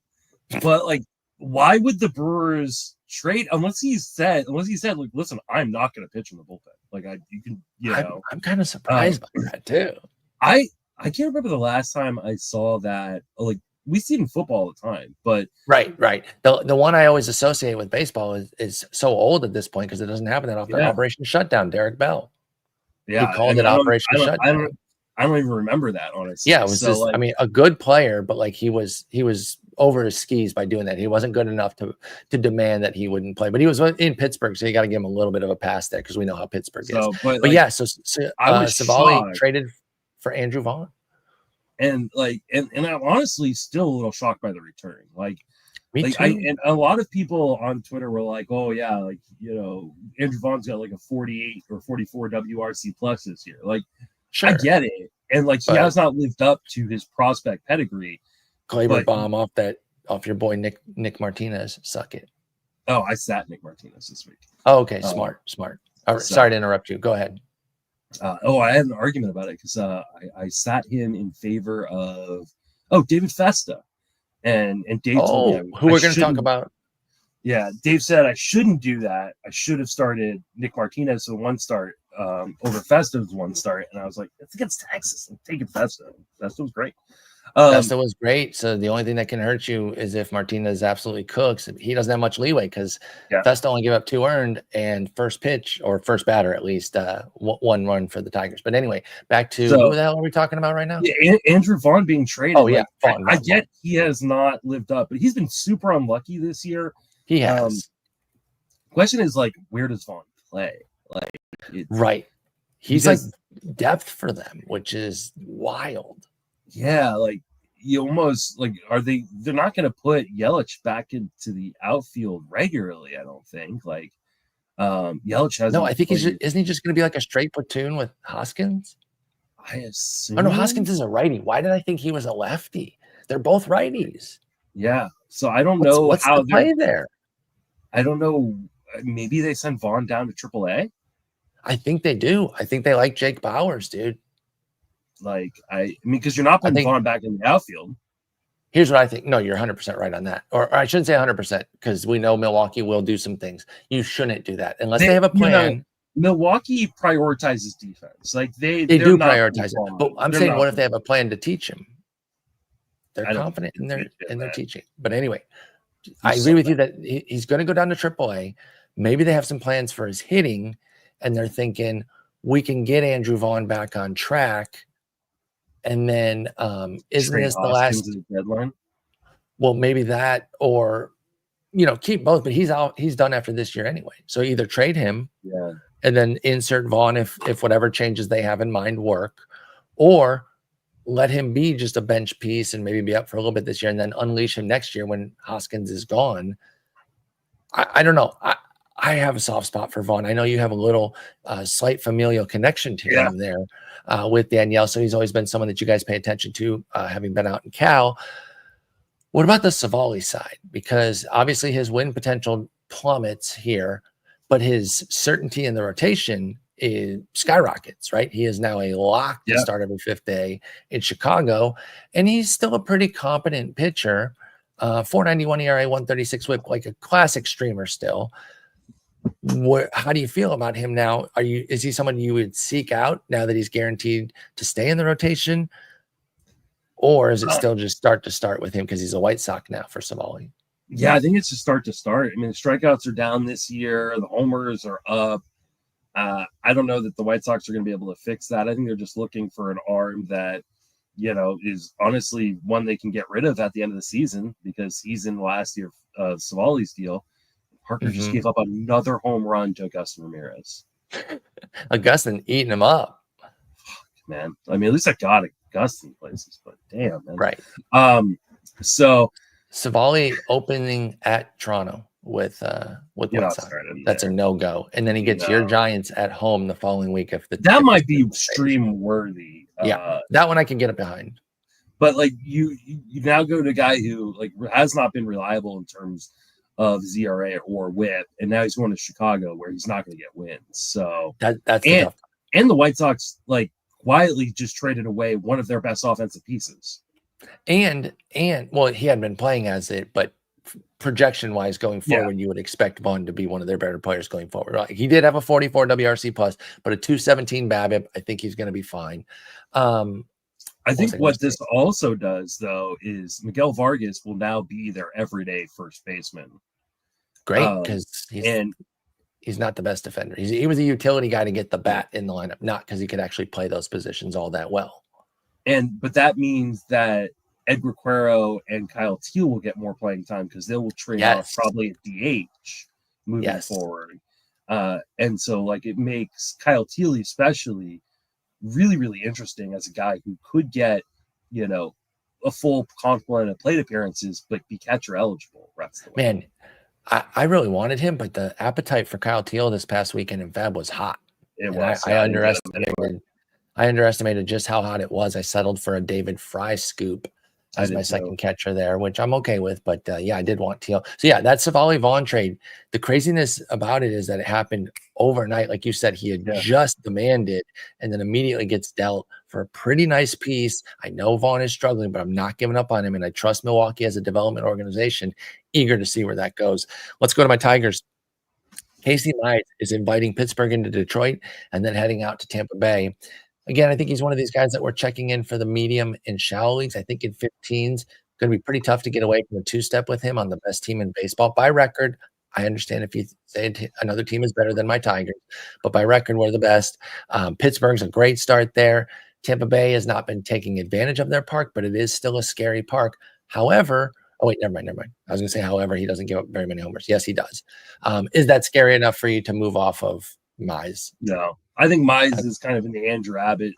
but like, why would the Brewers trade unless he said, like, listen, I'm not going to pitch in the bullpen. Like, I'm kind of surprised by that too. I can't remember the last time I saw that. Like, we see it in football all the time, but right. The one I always associate with baseball is so old at this point because it doesn't happen that often. Operation Shutdown, Derek Bell. Yeah, he called it Operation Shutdown. I don't even remember that, honestly. Yeah, it was just, like, I mean, a good player, but like he was over his skis by doing that. He wasn't good enough to demand that he wouldn't play, but he was in Pittsburgh, so you got to give him a little bit of a pass there because we know how Pittsburgh is. But like, yeah, so Savali traded for Andrew Vaughn. And like, and I'm honestly still a little shocked by the return. Like, Me too. And a lot of people on Twitter were like, "Oh yeah, like, you know, Andrew Vaughn's got like a 48 or 44 WRC plus this year." Like, sure. I get it, and like he has not lived up to his prospect pedigree. Glaber bomb off your boy Nick Martinez. Suck it. Oh, I sat Nick Martinez this week. Oh, okay, smart. All right, sorry to interrupt you. Go ahead. I had an argument about it because I sat him in favor of David Festa, and Dave told me who we're going to talk about. Yeah, Dave said I shouldn't do that. I should have started Nick Martinez with one start over Festa's one start, and I was like, it's against Texas. I'm taking Festa. Festa was great. Festa was great. So the only thing that can hurt you is if Martinez absolutely cooks. He doesn't have much leeway because Festa only gave up 2 earned and first pitch or first batter at least 1 run for the Tigers. But anyway, back to who the hell are we talking about right now? Yeah, Andrew Vaughn being traded. Oh yeah, Vaughn, I get he has not lived up, but he's been super unlucky this year. He has. Question is, like, where does Vaughn play? Like, he's like depth for them, which is wild. Yeah, like you almost like they're not going to put Yelich back into the outfield regularly, I don't think. Like Yelich has I think isn't he just going to be like a straight platoon with Hoskins? I assume. Oh no, Hoskins is a righty. Why did I think he was a lefty? They're both righties. Yeah, so I don't know what's how the play there. I don't know. Maybe they send Vaughn down to AAA. I think they do. I think they like Jake Bowers, dude. Like, I mean, because you're not putting Vaughn back in the outfield. Here's what I think. No, you're 100% right on that. Or I shouldn't say 100% because we know Milwaukee will do some things. You shouldn't do that unless they have a plan. You know, Milwaukee prioritizes defense. Like they do prioritize it. But I'm saying, what if they have a plan to teach him? They're confident in their teaching. But anyway, I agree with you that he's going to go down to AAA. Maybe they have some plans for his hitting, and they're thinking we can get Andrew Vaughn back on track. And then isn't this the last deadline? Well, maybe that, or keep both, but he's done after this year anyway. So either trade him and then insert Vaughn if whatever changes they have in mind work, or let him be just a bench piece and maybe be up for a little bit this year and then unleash him next year when Hoskins is gone. I don't know. I have a soft spot for Vaughn. I know you have a little slight familial connection to him there with Danielle. So he's always been someone that you guys pay attention to, having been out in Cal. What about the Civale side? Because obviously his win potential plummets here, but his certainty in the rotation is skyrockets, right? He is now a lock to start every fifth day in Chicago, and he's still a pretty competent pitcher. 4.91 ERA, 136 WHIP, like a classic streamer still. How do you feel about him now? Is he someone you would seek out now that he's guaranteed to stay in the rotation? Or is it still just start to start with him because he's a White Sox now for Civale? Yeah, I think it's just start to start. I mean, the strikeouts are down this year. The homers are up. I don't know that the White Sox are going to be able to fix that. I think they're just looking for an arm that, is honestly one they can get rid of at the end of the season, because he's in the last year of Civale's deal. Parker just gave up another home run to Augustin Ramirez. Augustin eating him up. Man, I mean, at least I got Augustin places, but damn, man. Right. So Civale opening at Toronto with White Sox. That's a no-go. And then he gets your Giants at home the following week. That might be stream worthy. Yeah, that one I can get it behind. But like you now go to a guy who like has not been reliable in terms of ZRA or WHIP, and now he's going to Chicago where he's not going to get wins. So that's and the White Sox like quietly just traded away one of their best offensive pieces. And well, he hadn't been playing as it, but projection wise going forward, you would expect Vaughn to be one of their better players going forward. Right? He did have a 44 WRC plus, but a 217 BABIP. I think he's going to be fine. I think what this also does, though, is Miguel Vargas will now be their everyday first baseman. Great, because he's not the best defender. He was a utility guy to get the bat in the lineup, not because he could actually play those positions all that well. But that means that Edgar Cuero and Kyle Teel will get more playing time because they will trade off probably at DH moving forward. And so, like, it makes Kyle Teel especially really, really interesting as a guy who could get, a full complement of plate appearances, but be catcher eligible. Man, I really wanted him, but the appetite for Kyle Teel this past weekend in Fab was hot. It was. I underestimated just how hot it was. I settled for a David Fry scoop as my second catcher there, which I'm okay with. But I did want Teel. So that Civale Vaughn trade, the craziness about it is that it happened overnight. Like you said, he had just demanded and then immediately gets dealt for a pretty nice piece. I know Vaughn is struggling, but I'm not giving up on him. And I trust Milwaukee as a development organization, eager to see where that goes. Let's go to my Tigers. Casey Mize is inviting Pittsburgh into Detroit and then heading out to Tampa Bay. Again, I think he's one of these guys that we're checking in for the medium and shallow leagues. I think in 15s, going to be pretty tough to get away from a two-step with him on the best team in baseball. By record, I understand if you say another team is better than my Tigers, but by record, we're the best. Pittsburgh's a great start there. Tampa Bay has not been taking advantage of their park, but it is still a scary park. However, never mind. I was going to say, however, he doesn't give up very many homers. Yes, he does. Is that scary enough for you to move off of Mize? No. I think Mize is kind of in the Andrew Abbott,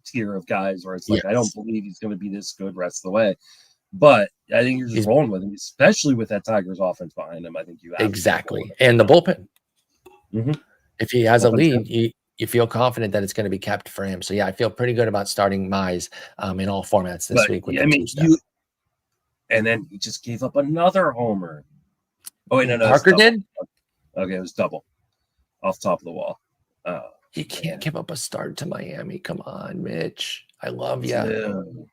tier of guys where it's like, I don't believe he's going to be this good rest of the way. But I think you're just rolling with him, especially with that Tigers offense behind him. I think you exactly. And the bullpen. If he has a lead, you feel confident that it's going to be kept for him. So, I feel pretty good about starting Mize in all formats this week. And then he just gave up another homer. Oh, wait, no. Parker did? Okay, it was double off top of the wall. You can't give up a start to Miami. Come on, Mitch. I love you.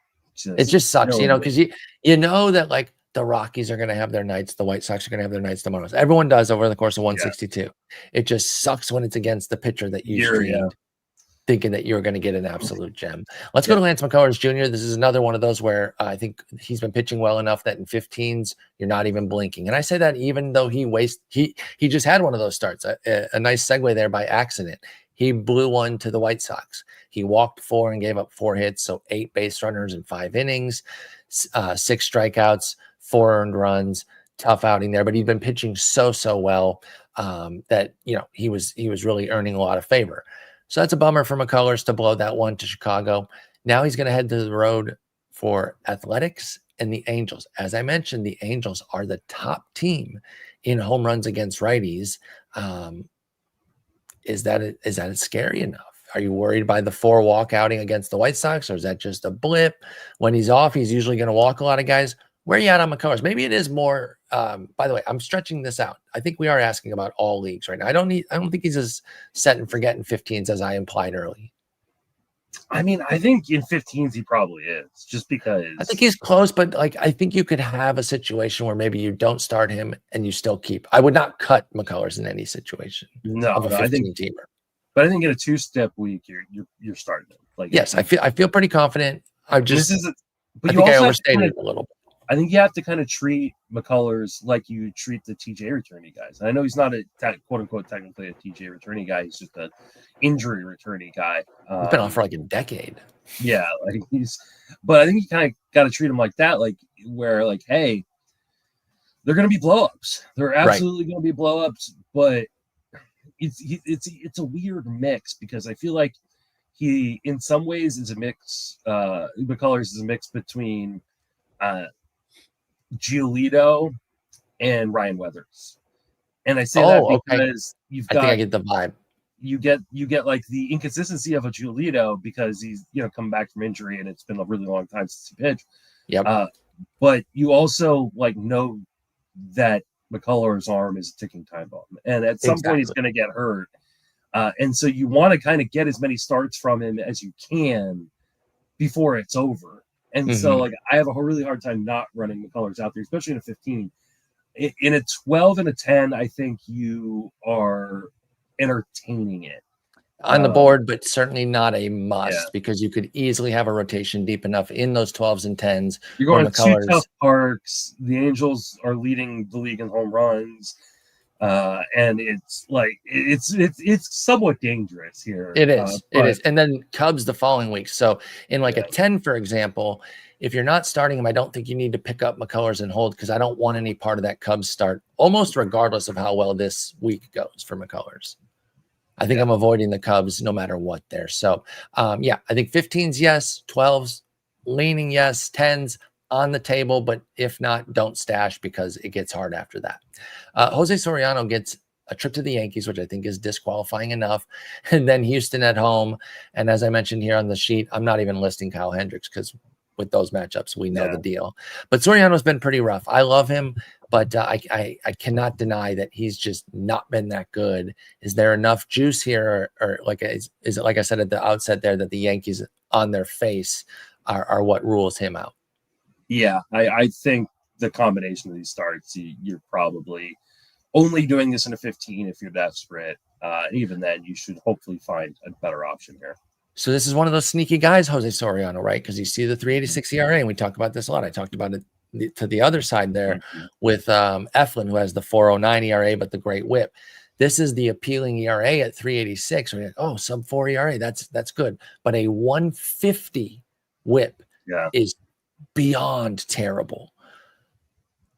It just sucks, because you know that like the Rockies are going to have their nights, the White Sox are going to have their nights, tomorrow. Everyone does over the course of 162. It just sucks when it's against the pitcher that you streamed, thinking that you're going to get an absolute gem. Let's go to Lance McCullers Jr. This is another one of those where I think he's been pitching well enough that in 15s you're not even blinking. And I say that even though he just had one of those starts, a nice segue there by accident. He blew one to the White Sox. He walked 4 and gave up 4 hits, so 8 base runners in 5 innings, 6 strikeouts, 4 earned runs. Tough outing there, but he'd been pitching so well that he was really earning a lot of favor. So that's a bummer for McCullers to blow that one to Chicago. Now he's going to head to the road for Athletics and the Angels. As I mentioned, the Angels are the top team in home runs against righties. Is that scary enough? Are you worried by the 4 walk outing against the White Sox, or is that just a blip? When he's off, he's usually going to walk a lot of guys. Where are you at on McCullers? Maybe it is more. By the way, I'm stretching this out. I think we are asking about all leagues right now. I don't think he's as set and forgetting 15s as I implied early. I mean, I think in 15s he probably is, just because I think he's close, but like I think you could have a situation where maybe you don't start him and you still keep. I would not cut McCullers in any situation. No, of a 15-teamer. But I think in a 2-step week, you're starting him. Like, yes, I feel pretty confident. I think I overstated it a little bit. I think you have to kind of treat McCullers like you treat the TJ returning guys. And I know he's not a quote unquote technically a TJ returning guy. He's just an injury returning guy. He's been on for like a decade. Yeah, like but I think you kind of got to treat him like that, like where like, hey, they're going to be blowups. They're absolutely going to be blowups, but it's a weird mix because I feel like he in some ways is a mix. McCullers is a mix between Giolito and Ryan Weathers, and I say that because I think I get the vibe. You get like the inconsistency of a Giolito because he's come back from injury and it's been a really long time since he pitched. Yep. But you also like know that McCullers' arm is a ticking time bomb, and at some point he's going to get hurt, and so you want to kind of get as many starts from him as you can before it's over. And so, like, I have a really hard time not running McCullers out there, especially in a 15. In a 12 and a 10, I think you are entertaining it on the board, but certainly not a must because you could easily have a rotation deep enough in those 12s and 10s. You're going to 2 tough parks. The Angels are leading the league in home runs. And it's like it's somewhat dangerous here. It is. And then Cubs the following week. So in like a 10, for example, if you're not starting him, I don't think you need to pick up McCullers and hold because I don't want any part of that Cubs start, almost regardless of how well this week goes for McCullers. I think I'm avoiding the Cubs no matter what there. So I think 15s, yes, 12s, leaning yes, 10s on the table, but if not, don't stash because it gets hard after that. José Soriano gets a trip to the Yankees, which I think is disqualifying enough, and then Houston at home. And as I mentioned here on the sheet, I'm not even listing Kyle Hendricks because with those matchups, we know the deal. But Soriano's been pretty rough. I love him, but I cannot deny that he's just not been that good. Is there enough juice here, or like is it like I said at the outset there that the Yankees on their face are what rules him out? Yeah, I think the combination of these starts, you're probably only doing this in a 15 if you're desperate. Even then, you should hopefully find a better option here. So this is one of those sneaky guys, José Soriano, right? Because you see the 3.86 ERA, and we talk about this a lot. I talked about it to the other side there with Eflin, who has the 4.09 ERA, but the great whip. This is the appealing ERA at 3.86. We're like, oh, sub 4 ERA, that's good. But a 1.50 whip is beyond terrible.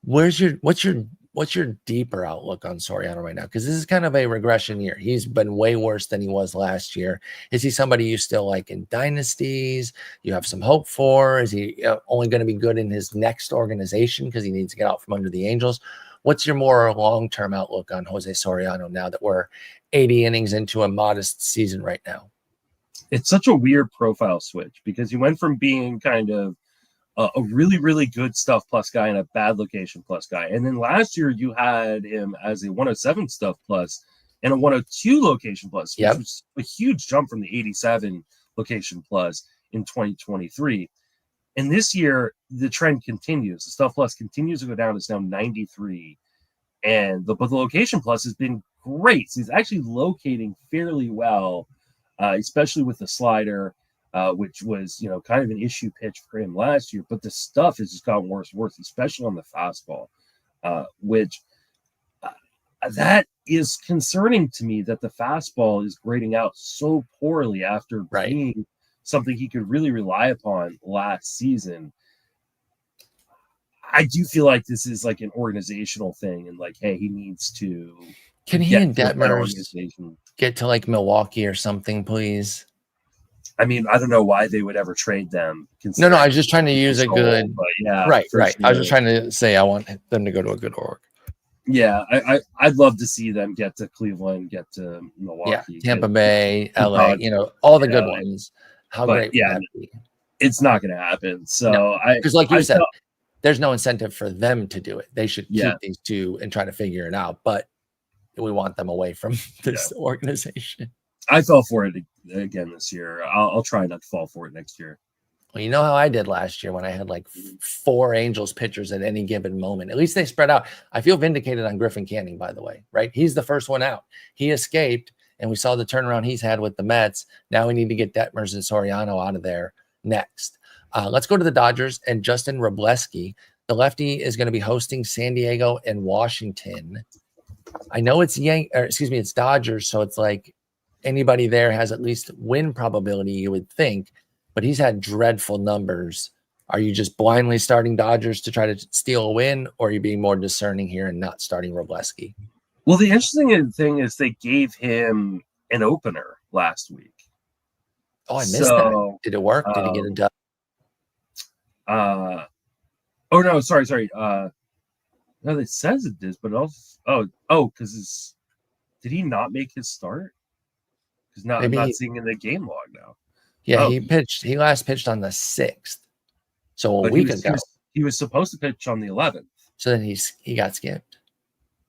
What's your deeper outlook on Soriano right now? Because this is kind of a regression year. He's been way worse than he was last year. Is he somebody you still like in dynasties? You have some hope for? Is he only going to be good in his next organization because he needs to get out from under the Angels? What's your more long-term outlook on José Soriano now that we're 80 innings into a modest season right now? It's such a weird profile switch because he went from being kind of a really, really good stuff plus guy and a bad location plus guy. And then last year you had him as a 107 stuff plus and a 102 location plus, which was a huge jump from the 87 location plus in 2023. And this year, the trend continues. The stuff plus continues to go down. It's now 93. But the location plus has been great. So he's actually locating fairly well, especially with the slider. Which was, kind of an issue pitch for him last year. But the stuff has just gotten worse and worse, especially on the fastball, which that is concerning to me that the fastball is grading out so poorly after being something he could really rely upon last season. I do feel like this is like an organizational thing and like, hey, he needs to. Can he and Detmers get to like Milwaukee or something, please? I mean, I don't know why they would ever trade them. No, I was just trying to use a good. But yeah, right. Sure. I was just trying to say I want them to go to a good org. Yeah, I'd love to see them get to Cleveland, get to Milwaukee, Tampa Bay, LA, all the good ones. How but, great would that be? It's not going to happen. So because like you said, there's no incentive for them to do it. They should keep these two and try to figure it out. But we want them away from this organization. I fell for it again this year. I'll try not to fall for it next year. Well, you know how I did last year when I had like 4 Angels pitchers at any given moment. At least they spread out. I feel vindicated on Griffin Canning, by the way, right? He's the first one out. He escaped, and we saw the turnaround he's had with the Mets. Now we need to get Detmers and Soriano out of there next. Let's go to the Dodgers and Justin Wrobleski. The lefty is going to be hosting San Diego and Washington. I know it's it's Dodgers, so it's like anybody there has at least win probability, you would think. But he's had dreadful numbers. Are you just blindly starting Dodgers to try to steal a win, or are you being more discerning here and not starting Wrobleski? Well, the interesting thing is they gave him an opener last week. Oh, I missed that. Did it work? Did he get a dub? Oh no, sorry. No, it says it is, but also because did he not make his start? Because I'm not seeing in the game log now. Yeah, he last pitched on the 6th. So a week ago. He was supposed to pitch on the 11th. So then he got skipped.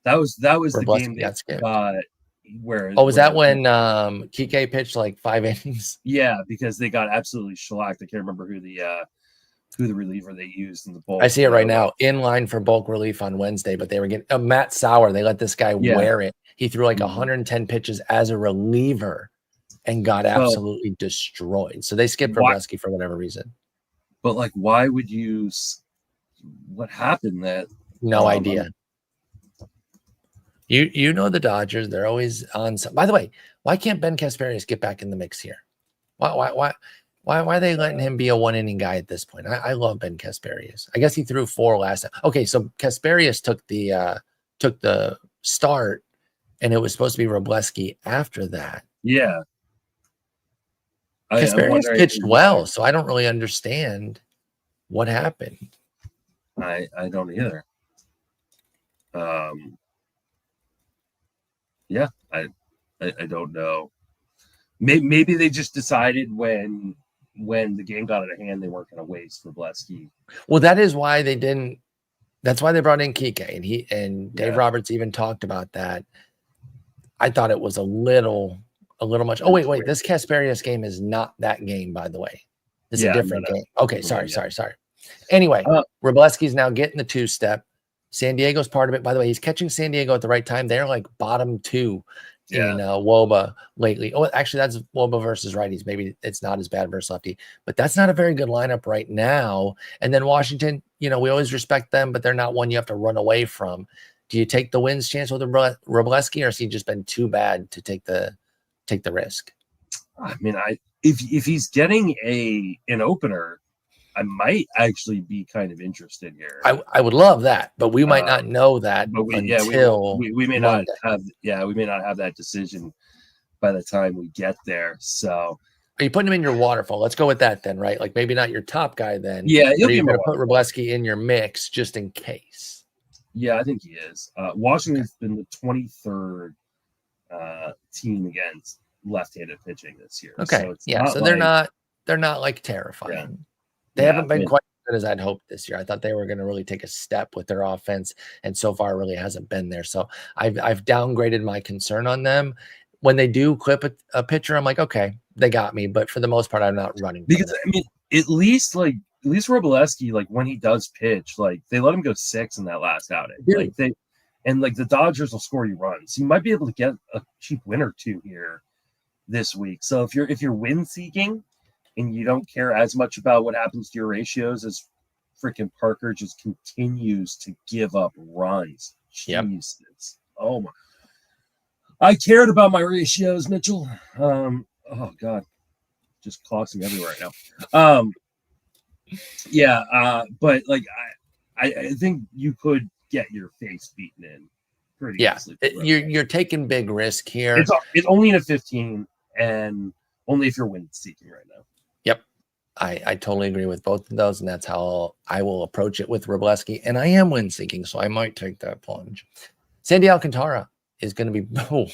That was the game got skipped. Was that when Kike pitched like 5 innings? Yeah, because they got absolutely shellacked. I can't remember who the reliever they used in the bulk. I see it right now. In line for bulk relief on Wednesday, but they were getting Matt Sauer. They let this guy wear it. He threw like 110 pitches as a reliever and got absolutely destroyed. So they skipped Wrobleski for whatever reason. But like, why would you? What happened? No idea. You know the Dodgers. They're always on. By the way, why can't Ben Kasperius get back in the mix here? Why are they letting him be a 1-inning guy at this point? I love Ben Kasperius. I guess he threw 4 last time. Okay, so Kasperius took the start, and it was supposed to be Wrobleski after that. Yeah. Kasperius pitched well, so I don't really understand what happened. I don't either. Yeah, I don't know. Maybe they just decided when the game got out of hand, they weren't going to waste Wrobleski. Well, that is why they didn't. That's why they brought in Kike, and Dave Roberts even talked about that. I thought it was a little much. Oh, wait. This Kasperius game is not that game, by the way. This is a different game. Okay, sorry. Anyway, Wrobleski's now getting the 2-step. San Diego's part of it. By the way, he's catching San Diego at the right time. They're like bottom 2 in WOBA lately. Oh, actually, that's WOBA versus righties. Maybe it's not as bad versus lefty, but that's not a very good lineup right now. And then Washington, we always respect them, but they're not one you have to run away from. Do you take the wins chance with Wrobleski, or has he just been too bad to take the risk? I mean, if he's getting an opener, I might actually be kind of interested here. I would love that, but we might not know that until we may not have that decision by the time we get there. So are you putting him in your waterfall? Let's go with that then, right? Like maybe not your top guy then. Yeah, you're going to put Wrobleski in your mix just in case. Yeah, I think he is. Washington's been the 23rd team against left-handed pitching this year. Okay, so they're not like terrifying. Yeah. They haven't been quite as good as I'd hoped this year. I thought they were going to really take a step with their offense, and so far really hasn't been there. So I've downgraded my concern on them. When they do clip a pitcher, I'm like, okay, they got me. But for the most part, I'm not running. Because I mean, at least Wrobleski, like when he does pitch, like they let him go 6 in that last outing. Like the Dodgers will score you runs. You might be able to get a cheap win or 2 here this week. So if you're win seeking and you don't care as much about what happens to your ratios as freaking Parker just continues to give up runs. Jesus. Oh my. I cared about my ratios, Mitchell. Oh God. Just clocks me everywhere right now. But like I think you could get your face beaten in pretty easily. You're taking big risk here. It's only in a 15 and only if you're win seeking right now. Yep. I totally agree with both of those, and that's how I will approach it with Wrobleski. And I am win seeking, so I might take that plunge. Sandy Alcantara is going to be, oh,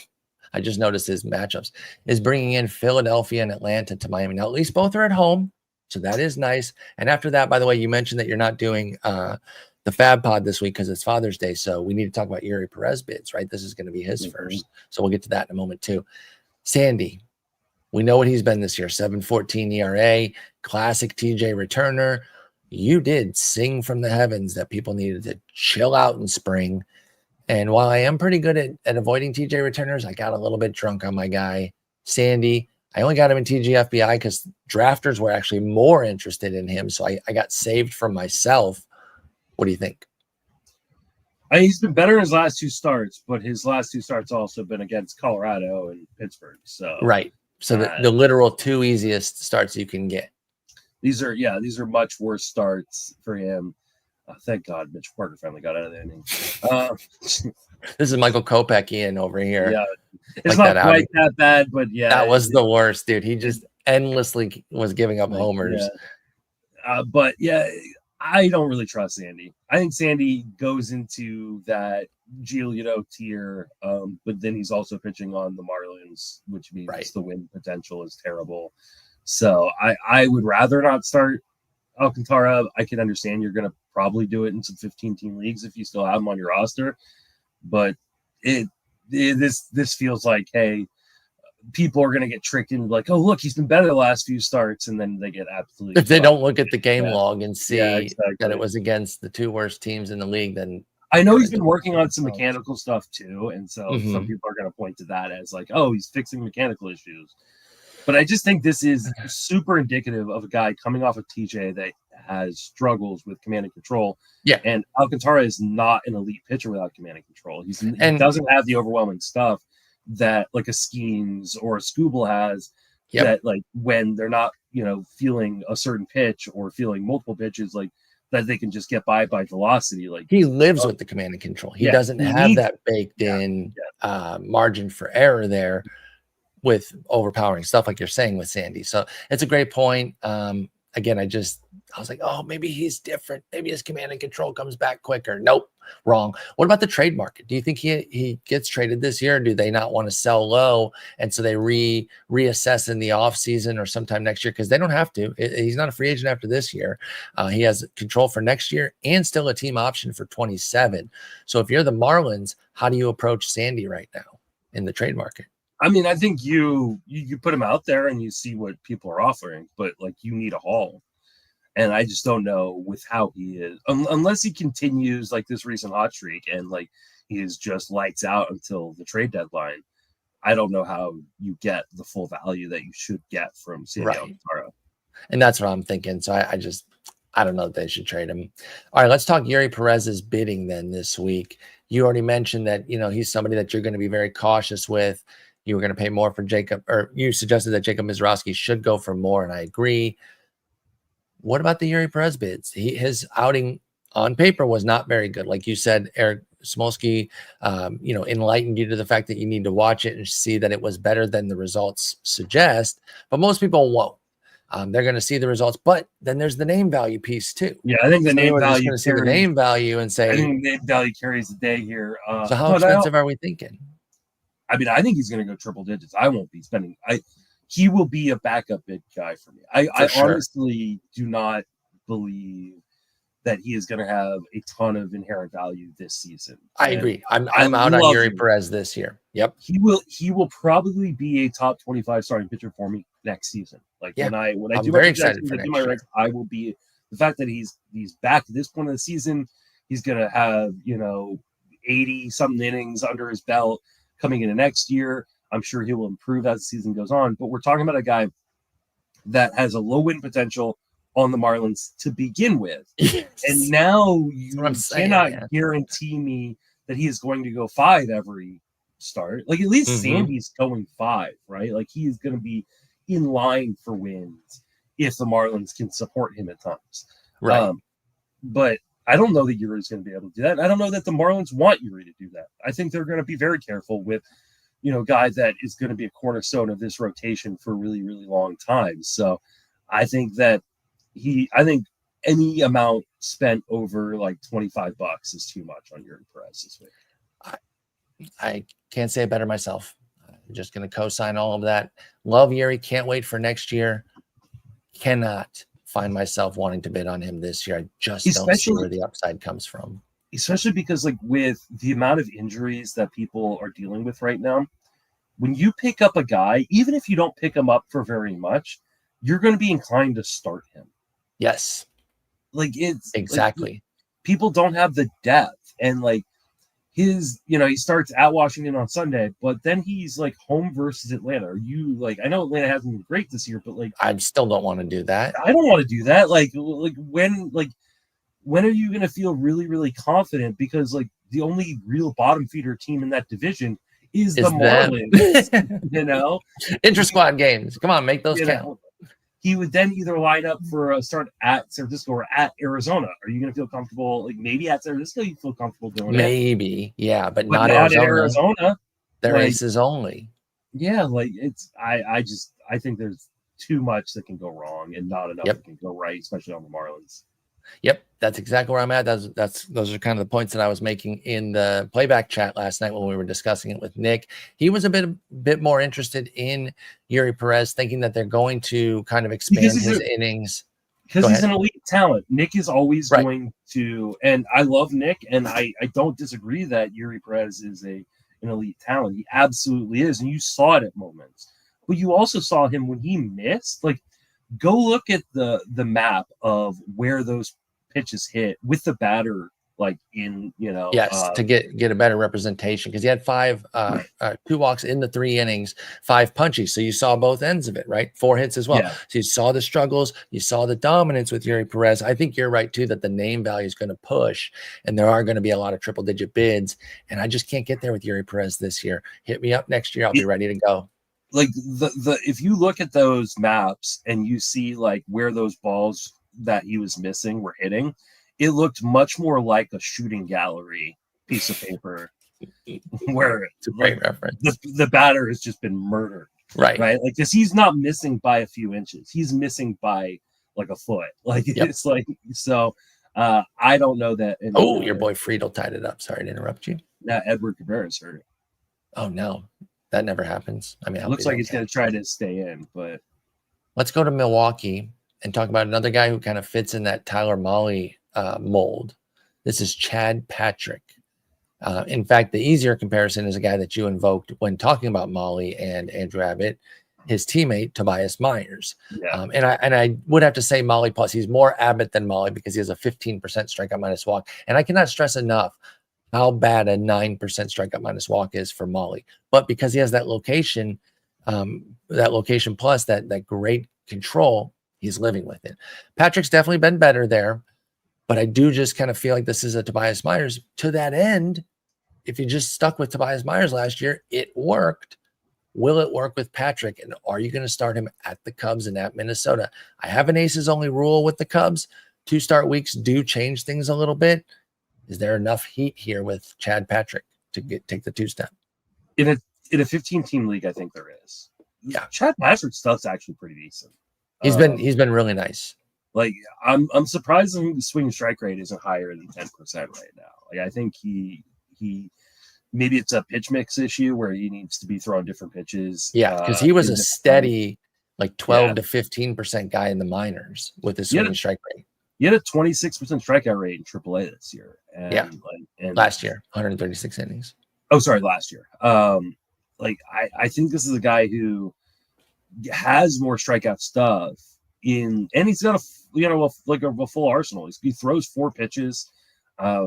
I just noticed his matchups, is bringing in Philadelphia and Atlanta to Miami. Now, at least both are at home, so that is nice. And after that, by the way, you mentioned that you're not doing the Fab Pod this week because it's Father's Day, so we need to talk about Yuri Perez bids, right? This is going to be his first, so we'll get to that in a moment too. Sandy, we know what he's been this year, 7.14 ERA, classic TJ returner. You did sing from the heavens that people needed to chill out in spring. And while I am pretty good at avoiding TJ returners, I got a little bit drunk on my guy, Sandy. I only got him in TGFBI because drafters were actually more interested in him. So I got saved from myself. What do you think? He's been better in his last 2 starts, but his last 2 starts also been against Colorado and Pittsburgh. So right. So the literal 2 easiest starts you can get. These are much worse starts for him. Thank God Mitch Parker finally got out of the inning. This is Michael Kopech over here. Yeah, it's like not quite that bad, but yeah. That was the worst, dude. He just endlessly was giving up homers. Yeah. But yeah, I don't really trust Sandy. I think Sandy goes into that Giolito tier, but then he's also pitching on the Marlins, which means the win potential is terrible. So I would rather not start Alcantara. I can understand you're going to probably do it in some 15-team leagues if you still have him on your roster, but this feels like, hey, people are going to get tricked into like, oh, look, he's been better the last few starts, and then they get absolutely. If they don't look at the game log and see that it was against the 2 worst teams in the league, then I know he's been working on some mechanical stuff too, and so some people are going to point to that as like, oh, he's fixing mechanical issues. But I just think this is super indicative of a guy coming off of TJ that has struggles with command and control. Yeah. And Alcantara is not an elite pitcher without command and control. He doesn't have the overwhelming stuff that like a Skeens or a Scooble has, that like when they're not, feeling a certain pitch or feeling multiple pitches, like that they can just get by velocity. Like he lives with the command and control. He doesn't have that baked in margin for error there with overpowering stuff like you're saying with Sandy. So it's a great point. Again, I was like, oh, maybe he's different. Maybe his command and control comes back quicker. Nope, wrong. What about the trade market? Do you think he gets traded this year? Or do they not want to sell low? And so they reassess in the off season or sometime next year? Because they don't have to. He's not a free agent after this year. He has control for next year and still a team option for 27. So if you're the Marlins, how do you approach Sandy right now in the trade market? I mean, I think you put him out there and you see what people are offering, but like you need a haul. And I just don't know with how he is, unless he continues like this recent hot streak and like he is just lights out until the trade deadline. I don't know how you get the full value that you should get from Sandy Alcantara. And that's what I'm thinking. So I don't know if they should trade him. All right, let's talk Yuri Perez's bidding then this week. You already mentioned that, he's somebody that you're going to be very cautious with. You were going to pay more for Jacob, or you suggested that Jacob Mizrachi should go for more, and I agree. What about the Yuri Perez bids? His outing on paper was not very good. Like you said, Eric Smolsky, enlightened you to the fact that you need to watch it and see that it was better than the results suggest. But most people won't. They're going to see the results, but then there's the name value piece too. Yeah, I think the name value. Going to see the name value and say, I think the name value carries the day here. So how expensive are we thinking? I mean, I think he's going to go triple digits. I won't be spending. He will be a backup bid guy for me. I honestly do not believe that he is going to have a ton of inherent value this season. I agree. I'm out on Yuri Perez this year. Yep. He will probably be a top 25 starting pitcher for me next season. Like when I do very excited for next year. I will be the fact that he's back at this point of the season. He's going to have 80 something innings under his belt coming into next year. I'm sure he will improve as the season goes on, but we're talking about a guy that has a low win potential on the Marlins to begin with. Yes. And now you cannot guarantee me that he is going to go 5 every start. Like at least Sandy's going 5, right? Like he is going to be in line for wins if the Marlins can support him at times. Right. But I don't know that Yuri's going to be able to do that. I don't know that the Marlins want Yuri to do that. I think they're going to be very careful with guy that is going to be a cornerstone of this rotation for a really, really long time. So I think that any amount spent over like $25 is too much on Yuri Perez this week. I can't say it better myself. I'm just going to co-sign all of that. Love Yuri. Can't wait for next year. Cannot find myself wanting to bid on him this year. I just don't see where the upside comes from. Especially because, like, with the amount of injuries that people are dealing with right now, when you pick up a guy, even if you don't pick him up for very much, you're going to be inclined to start him. Yes. Like, it's exactly. Like, people don't have the depth. And, like, he starts at Washington on Sunday, but then he's like home versus Atlanta. Are you like, I know Atlanta hasn't been great this year, but like, I still don't want to do that. I don't want to do that. Like when are you going to feel really, really confident? Because like the only real bottom feeder team in that division is the Marlins, Inter-squad games. Come on, make those count. He would then either line up for a start at San Francisco or at Arizona. Are you going to feel comfortable? Like maybe at San Francisco, you feel comfortable doing it. Maybe, yeah, but not Arizona. They're aces only. Yeah, like I think there's too much that can go wrong and not enough that can go right, especially on the Marlins. Yep, that's exactly where I'm at. Those are kind of the points that I was making in the playback chat last night when we were discussing it with Nick. He was a bit more interested in Yuri Perez, thinking that they're going to kind of expand his innings. Because he's an elite talent. Nick is always going to, and I love Nick, and I don't disagree that Yuri Perez is an elite talent. He absolutely is, and you saw it at moments. But you also saw him when he missed, like, go look at the map of where those pitches hit with the batter, like in, to get a better representation, because he had 2 walks in the 3 innings, 5 punchies. So you saw both ends of it, right? 4 hits as well. Yeah. So you saw the struggles, you saw the dominance with Yuri Perez. I think you're right too, that the name value is going to push, and there are going to be a lot of triple digit bids. And I just can't get there with Yuri Perez this year. Hit me up next year. I'll be ready to go. Like if you look at those maps and you see like where those balls that he was missing were hitting, it looked much more like a shooting gallery piece of paper where it's a great reference. The batter has just been murdered. Right. Like, because he's not missing by a few inches. He's missing by like a foot. Like it's like, so I don't know that. Your boy Friedel tied it up. Sorry to interrupt you. Now Edward Cabrera's hurt. Oh no. That never happens. I mean, it looks like he's going to try to stay in, but let's go to Milwaukee and talk about another guy who kind of fits in that Tyler Mahle mold. This is Chad Patrick. In fact, the easier comparison is a guy that you invoked when talking about Mahle and Andrew Abbott, his teammate Tobias Myers. Yeah. And I would have to say Mahle plus. He's more Abbott than Mahle because he has a 15% strikeout minus walk. And I cannot stress enough how bad a 9% strikeout minus walk is for Mahle. But because he has that location plus that great control, he's living with it. Patrick's definitely been better there, but I do just kind of feel like this is a Tobias Myers. To that end, if you just stuck with Tobias Myers last year, it worked. Will it work with Patrick? And are you going to start him at the Cubs and at Minnesota? I have an aces only rule with the Cubs. 2 start weeks do change things a little bit. Is there enough heat here with Chad Patrick to take the 2-step? In a 15-team league, I think there is. Yeah, Chad Patrick's stuff's actually pretty decent. He's been really nice. Like I'm surprised the swing strike rate isn't higher than 10% right now. Like I think he maybe it's a pitch mix issue where he needs to be throwing different pitches. Yeah, because he was a steady like 12 to 15% guy in the minors with his swing strike rate. He had a 26% strikeout rate in AAA this year. And, and last year, 136 innings. Oh, sorry, last year. I think this is a guy who has more strikeout stuff and he's got a full arsenal. He throws 4 pitches. I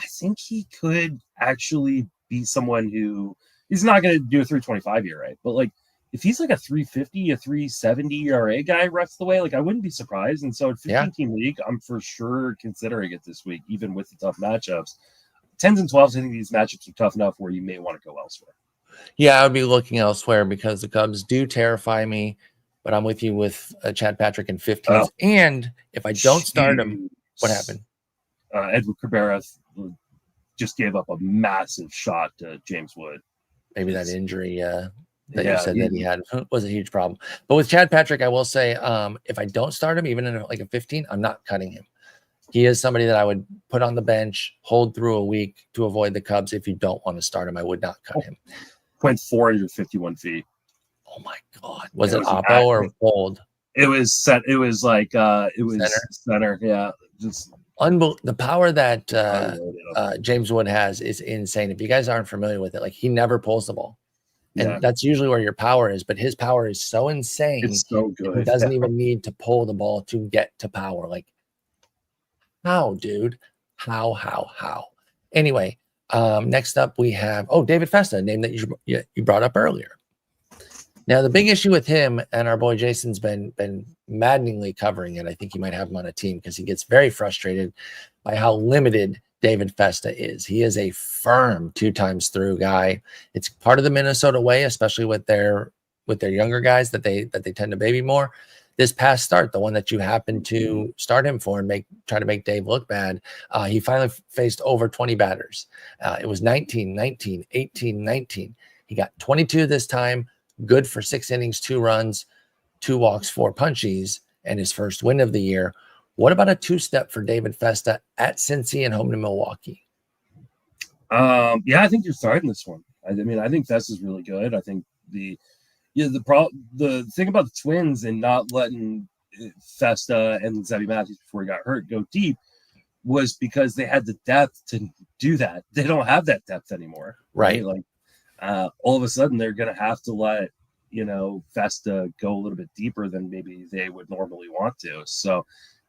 think he could actually be someone who he's not going to do a 3.25 ERA, but like if he's like a 3.50, a 3.70 ERA guy rest of the way, like I wouldn't be surprised. And so at 15-team league, I'm for sure considering it this week, even with the tough matchups. 10s and 12s, I think these matchups are tough enough where you may want to go elsewhere. Yeah, I would be looking elsewhere because the Cubs do terrify me, but I'm with you with Chad Patrick in 15s. And if I don't start him, what happened? Edward Cabrera just gave up a massive shot to James Wood. maybe that injury that you Yeah, said that he had was a huge problem. But with Chad Patrick, I will say, if I don't start him, even in like a 15, I'm not cutting him. He is somebody that I would put on the bench, hold through a week to avoid the Cubs. If you don't want to start him, I would not cut him. 451 feet. Oh my God. Was it Oppo or Fold? It was set. It was like, it was center. Yeah. Just the power that James Wood has is insane. If you guys aren't familiar with it, like he never pulls the ball. And that's usually where your power is, but his power is so insane. It's so good. He doesn't even need to pull the ball to get to power. Like, how, dude? How? Anyway, next up we have David Festa, a name that you brought up earlier. Now, the big issue with him, and our boy Jason's been maddeningly covering it. I think he might have him on a team because he gets very frustrated by how limited David Festa is. He is a firm 2 times through guy. It's part of the Minnesota way, especially with their younger guys that they tend to baby more. This past start, the one that you happened to start him for and try to make Dave look bad, he finally faced over 20 batters. It was 19, 19, 18, 19. He got 22 this time. Good for 6 innings, 2 runs, 2 walks, 4 punchies, and his first win of the year. What about a 2-step for David Festa at Cincy and home to Milwaukee? Yeah, I think you're starting this one. I mean, I think Festa's really good. I think the thing about the Twins and not letting Festa and Zebby Matthews before he got hurt go deep was because they had the depth to do that. They don't have that depth anymore. Right. Like, all of a sudden they're going to have to let, Festa go a little bit deeper than maybe they would normally want to. So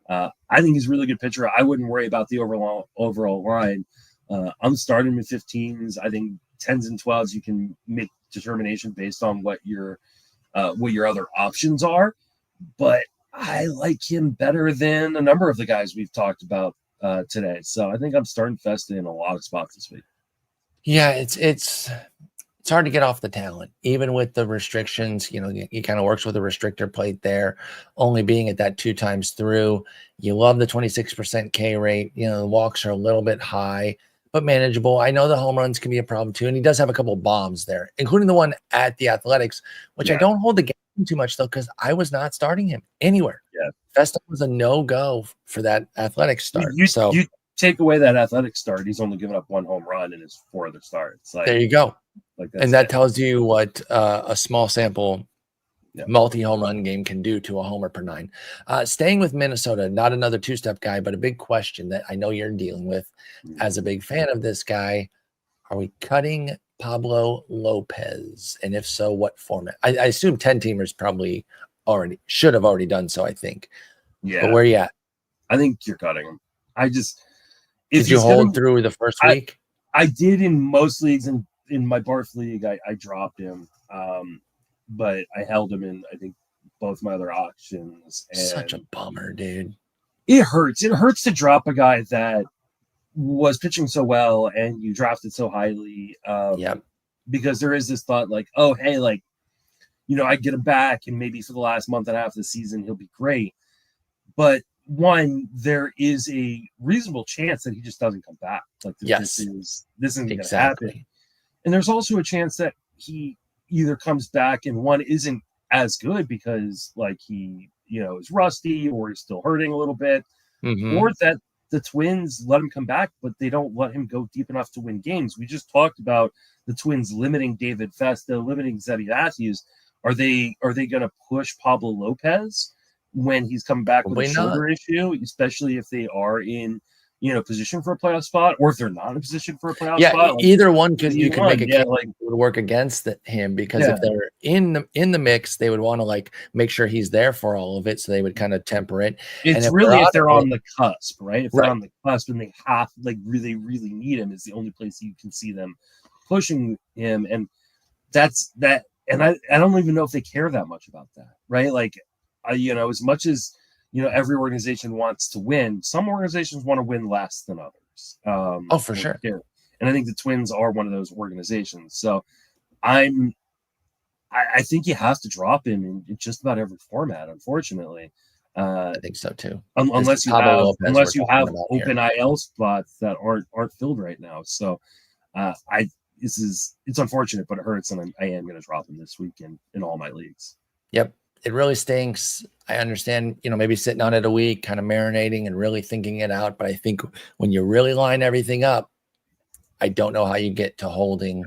I think he's a really good pitcher. I wouldn't worry about the overall line. I'm starting with 15s. I think 10s and 12s, you can make determination based on what your other options are. But I like him better than a number of the guys we've talked about today. So I think I'm starting Festa in a lot of spots this week. Yeah, it's hard to get off the talent, even with the restrictions. He kind of works with a restrictor plate there, only being at that 2 times through. You love the 26% K rate. The walks are a little bit high, but manageable. I know the home runs can be a problem too, and he does have a couple of bombs there, including the one at the Athletics, which I don't hold against him too much though, because I was not starting him anywhere. Yeah, Festa was a no-go for that Athletics start. You take away that Athletic start, he's only given up 1 home run in his 4 other starts. There you go. And that tells you what a small sample multi-home run game can do to a homer per 9. Staying with Minnesota, not another 2-step guy, but a big question that I know you're dealing with as a big fan of this guy. Are we cutting Pablo Lopez? And if so, what format? I assume 10-teamers probably should have already done so, I think. Yeah. But where are you at? I think you're cutting him. Did you hold through the first week? I did in most leagues. In my Barf league, I dropped him. But I held him in, I think, both my other auctions. And such a bummer, dude. It hurts. It hurts to drop a guy that was pitching so well and you drafted so highly. Because there is this thought like, oh, hey, like, I get him back and maybe for the last month and a half of the season, he'll be great. But one, there is a reasonable chance that he just doesn't come back. Like, this isn't going to happen. And there's also a chance that he either comes back and one isn't as good because like he, is rusty or he's still hurting a little bit, or that the Twins let him come back, but they don't let him go deep enough to win games. We just talked about the Twins limiting David Festa, limiting Zebby Matthews. Are they going to push Pablo Lopez when he's coming back with a shoulder issue, especially if they are in, position for a playoff spot, or if they're not in a position for a playoff spot? Like, either one you can make a case would work against him because if they're in the mix, they would want to make sure he's there for all of it, so they would kind of temper it. It's really if they're on the cusp, right? If they're on the cusp and they have really, really need him, is the only place you can see them pushing him, and that's that. And I don't even know if they care that much about that, right? Like, as much as every organization wants to win, some organizations want to win less than others. For sure. And I think the Twins are one of those organizations. So I think you have to drop him in just about every format, unfortunately. I think so too. Unless you have open IL spots that aren't filled right now. So it's unfortunate, but it hurts, and I am going to drop him this weekend in all my leagues. Yep. It really stinks. I understand, maybe sitting on it a week, kind of marinating and really thinking it out. But I think when you really line everything up, I don't know how you get to holding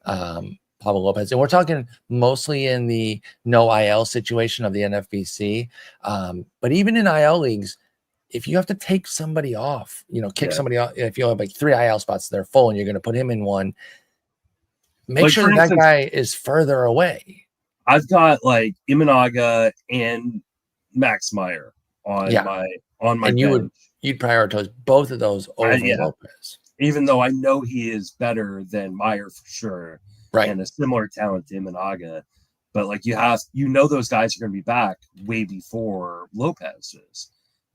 Pablo Lopez. And we're talking mostly in the no IL situation of the NFBC. But even in IL leagues, if you have to take somebody off, kick somebody off, if you have like 3 IL spots, they're full and you're going to put him in one, make sure that guy is further away. I've got like Imanaga and Max Meyer on my and you'd prioritize both of those over Lopez. Even though I know he is better than Meyer for sure. Right. And a similar talent to Imanaga. But like those guys are going to be back way before Lopez is.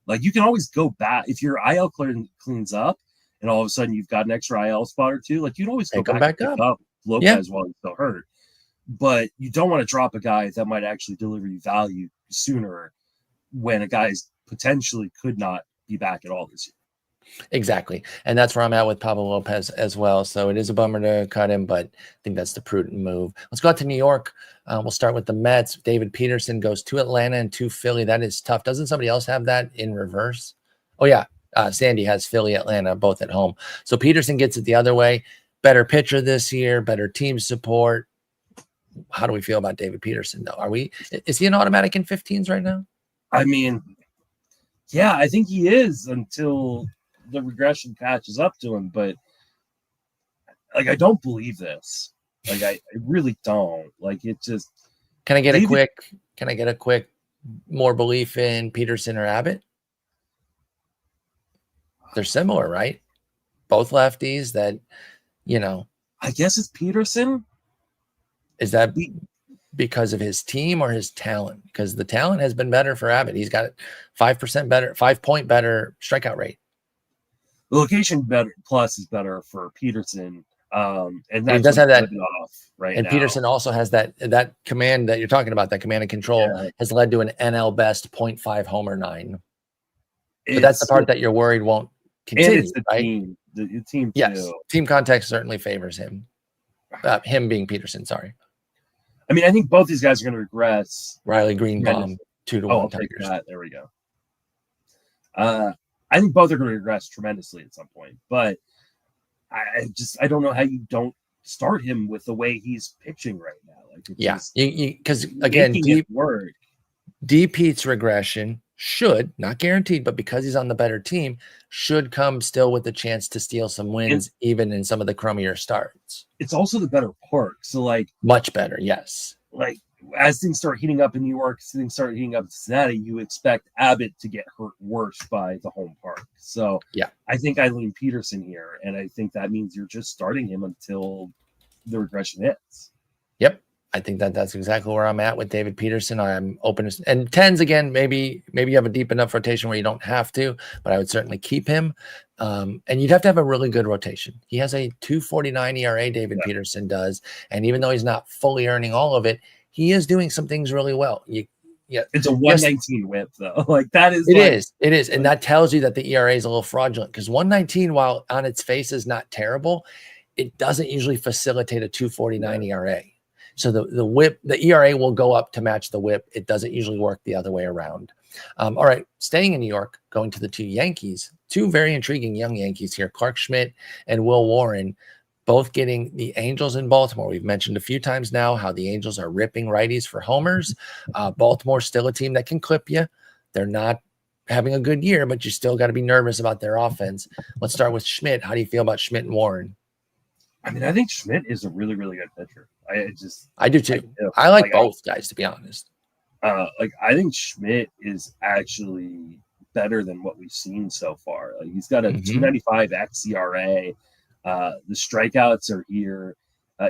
Like you can always go back if your IL cleans up and all of a sudden you've got an extra IL spot or two, like you'd always go back up Lopez while he's still hurt. But you don't want to drop a guy that might actually deliver you value sooner when a guy potentially could not be back at all this year. Exactly. And that's where I'm at with Pablo Lopez as well. So it is a bummer to cut him, but I think that's the prudent move. Let's go out to New York. We'll start with the Mets. David Peterson goes to Atlanta and to Philly. That is tough. Doesn't somebody else have that in reverse? Oh, yeah. Sandy has Philly, Atlanta, both at home. So Peterson gets it the other way. Better pitcher this year, better team support. How do we feel about David Peterson, though? Is he an automatic in 15s right now? I mean, yeah, I think he is until the regression catches up to him. But like, I don't believe this. Like, I really don't. Like, it just. Can I get a quick more belief in Peterson or Abbott? They're similar, right? Both lefties that, I guess it's Peterson. Is that because of his team or his talent? Because the talent has been better for Abbott. He's got 5% better, 5-point better strikeout rate. The location plus is better for Peterson. And that he does have that off right and now. Peterson also has that command that you're talking about, that command and control has led to an NL best 0.5 homer 9. But that's the part that you're worried won't continue, and it's the right? Team. The team yes. too. Team context certainly favors him. Him being Peterson, sorry. I mean, I think both these guys are going to regress. Riley Greenbaum, 2-1 Tigers. There we go. I think both are going to regress tremendously at some point, but I don't know how you don't start him with the way he's pitching right now. Like, because again, DP's regression should, not guaranteed, but because he's on the better team, should come still with a chance to steal some wins, even in some of the crummier starts. It's also the better park. So, like, much better, yes. Like, as things start heating up in New York, things start heating up in Cincinnati, you expect Abbott to get hurt worse by the home park. So, I think I lean Peterson here, and I think that means you're just starting him until the regression hits. Yep. I think that's exactly where I'm at with David Peterson. I'm open to, and 10s again, maybe you have a deep enough rotation where you don't have to, but I would certainly keep him. And you'd have to have a really good rotation. He has a 2.49 ERA, David Peterson does. And even though he's not fully earning all of it, he is doing some things really well. It's a 119 whip though. Like that is, it is. And that tells you that the ERA is a little fraudulent, because 119, while on its face is not terrible, it doesn't usually facilitate a 2.49 ERA. So the whip, the ERA will go up to match the whip. It doesn't usually work the other way around. All right, staying in New York, going to the 2 Yankees, 2 very intriguing young Yankees here, Clarke Schmidt and Will Warren, both getting the Angels in Baltimore. We've mentioned a few times now how the Angels are ripping righties for homers. Baltimore's still a team that can clip you. They're not having a good year, but you still got to be nervous about their offense. Let's start with Schmidt. How do you feel about Schmidt and Warren? I mean, I think Schmidt is a really, really good pitcher. I do too. I like both guys, to be honest. I think Schmidt is actually better than what we've seen so far. Like, he's got a 2.95 xERA. The strikeouts are here.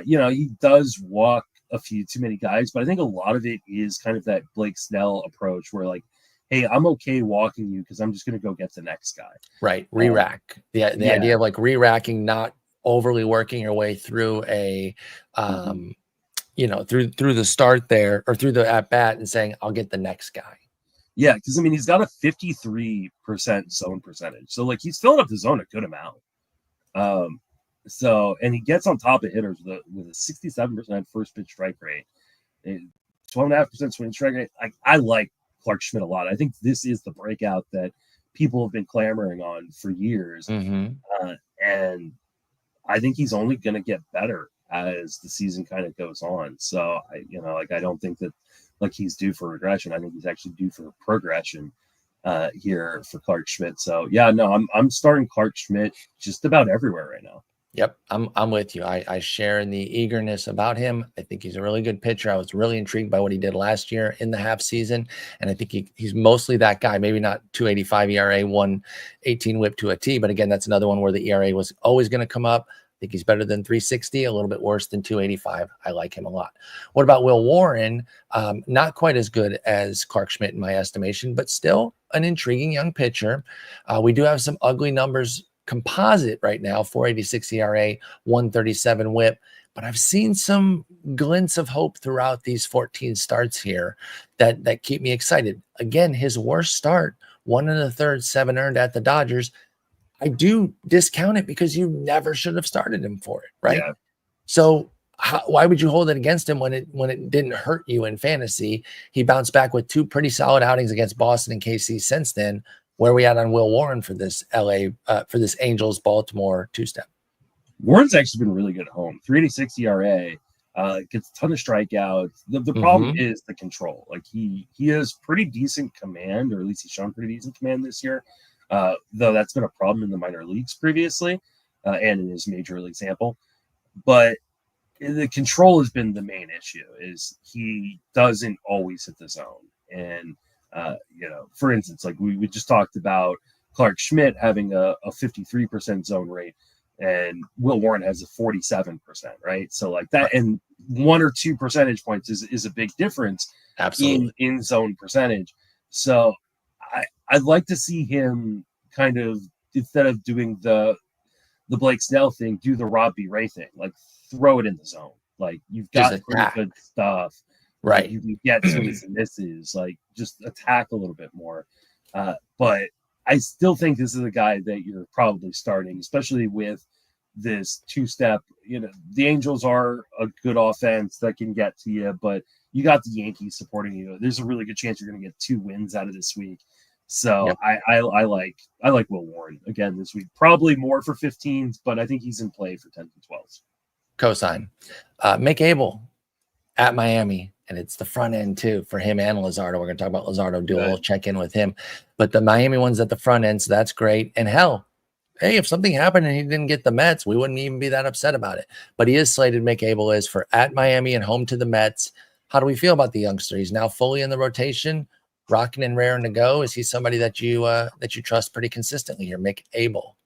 He does walk a few too many guys, but I think a lot of it is kind of that Blake Snell approach where, like, hey, I'm okay walking you because I'm just going to go get the next guy. Right. Re-rack. The idea of like re-racking, not overly working your way through a through the start there or through the at bat and saying I'll get the next guy. Yeah, because I mean he's got a 53% zone percentage, so like he's filling up the zone a good amount. So, and he gets on top of hitters with a 67% first pitch strike rate, with a 67% first pitch strike rate, 12.5% swing strike rate. I like Clarke Schmidt a lot. I think this is the breakout that people have been clamoring on for years. And I think he's only going to get better as the season kind of goes on. So I don't think that he's due for regression. I think he's actually due for progression here for Clarke Schmidt. So yeah, no, I'm starting Clarke Schmidt just about everywhere right now. Yep, I'm with you. I share in the eagerness about him. I think he's a really good pitcher. I was really intrigued by what he did last year in the half season, and I think he's mostly that guy. Maybe not 2.85 ERA, 1.18 WHIP to a T, but again, that's another one where the ERA was always going to come up. I think he's better than 3.60, a little bit worse than 2.85. I like him a lot. What about Will Warren? Not quite as good as Clarke Schmidt in my estimation, but still an intriguing young pitcher. We do have some ugly numbers composite right now, 4.86 ERA, 1.37 WHIP, but I've seen some glints of hope throughout these 14 starts here that keep me excited. Again, his worst start, 1 1/3, 7 earned at the Dodgers. I do discount it because you never should have started him for it, right? Yeah. So why would you hold it against him when it didn't hurt you in fantasy? He bounced back with 2 pretty solid outings against Boston and KC since then. Where are we at on Will Warren for this for this Angels Baltimore 2-step? Warren's actually been really good at home. 3.86 ERA, gets a ton of strikeouts. The problem is the control. He has pretty decent command, or at least he's shown pretty decent command this year. Though that's been a problem in the minor leagues previously, and in his major league sample. But the control has been the main issue. Is he doesn't always hit the zone. And for instance, we just talked about Clarke Schmidt having a 53% zone rate, and Will Warren has a 47%, right? So that, and 1 or 2 percentage points is a big difference. Absolutely. in zone percentage. So I'd like to see him kind of, instead of doing the Blake Snell thing, do the Rob B. Ray thing, throw it in the zone. You've got pretty good stuff. Right. You can get swings and misses, just attack a little bit more. But I still think this is a guy that you're probably starting, especially with this 2-step. The Angels are a good offense that can get to you, but you got the Yankees supporting you. There's a really good chance you're going to get 2 wins out of this week. So yep. I like Will Warren again this week. Probably more for 15s, but I think he's in play for 10s and 12s. Cosign. Mick Abel at Miami. And it's the front end too for him and Luzardo. We're going to talk about Luzardo, do a little check in with him. But the Miami one's at the front end, so that's great. And hell, hey, if something happened and he didn't get the Mets, we wouldn't even be that upset about it. But he is slated, Mick Abel is, for at Miami and home to the Mets. How do we feel about the youngster? He's now fully in the rotation, rocking and raring to go. Is he somebody that you trust pretty consistently here, Mick Abel?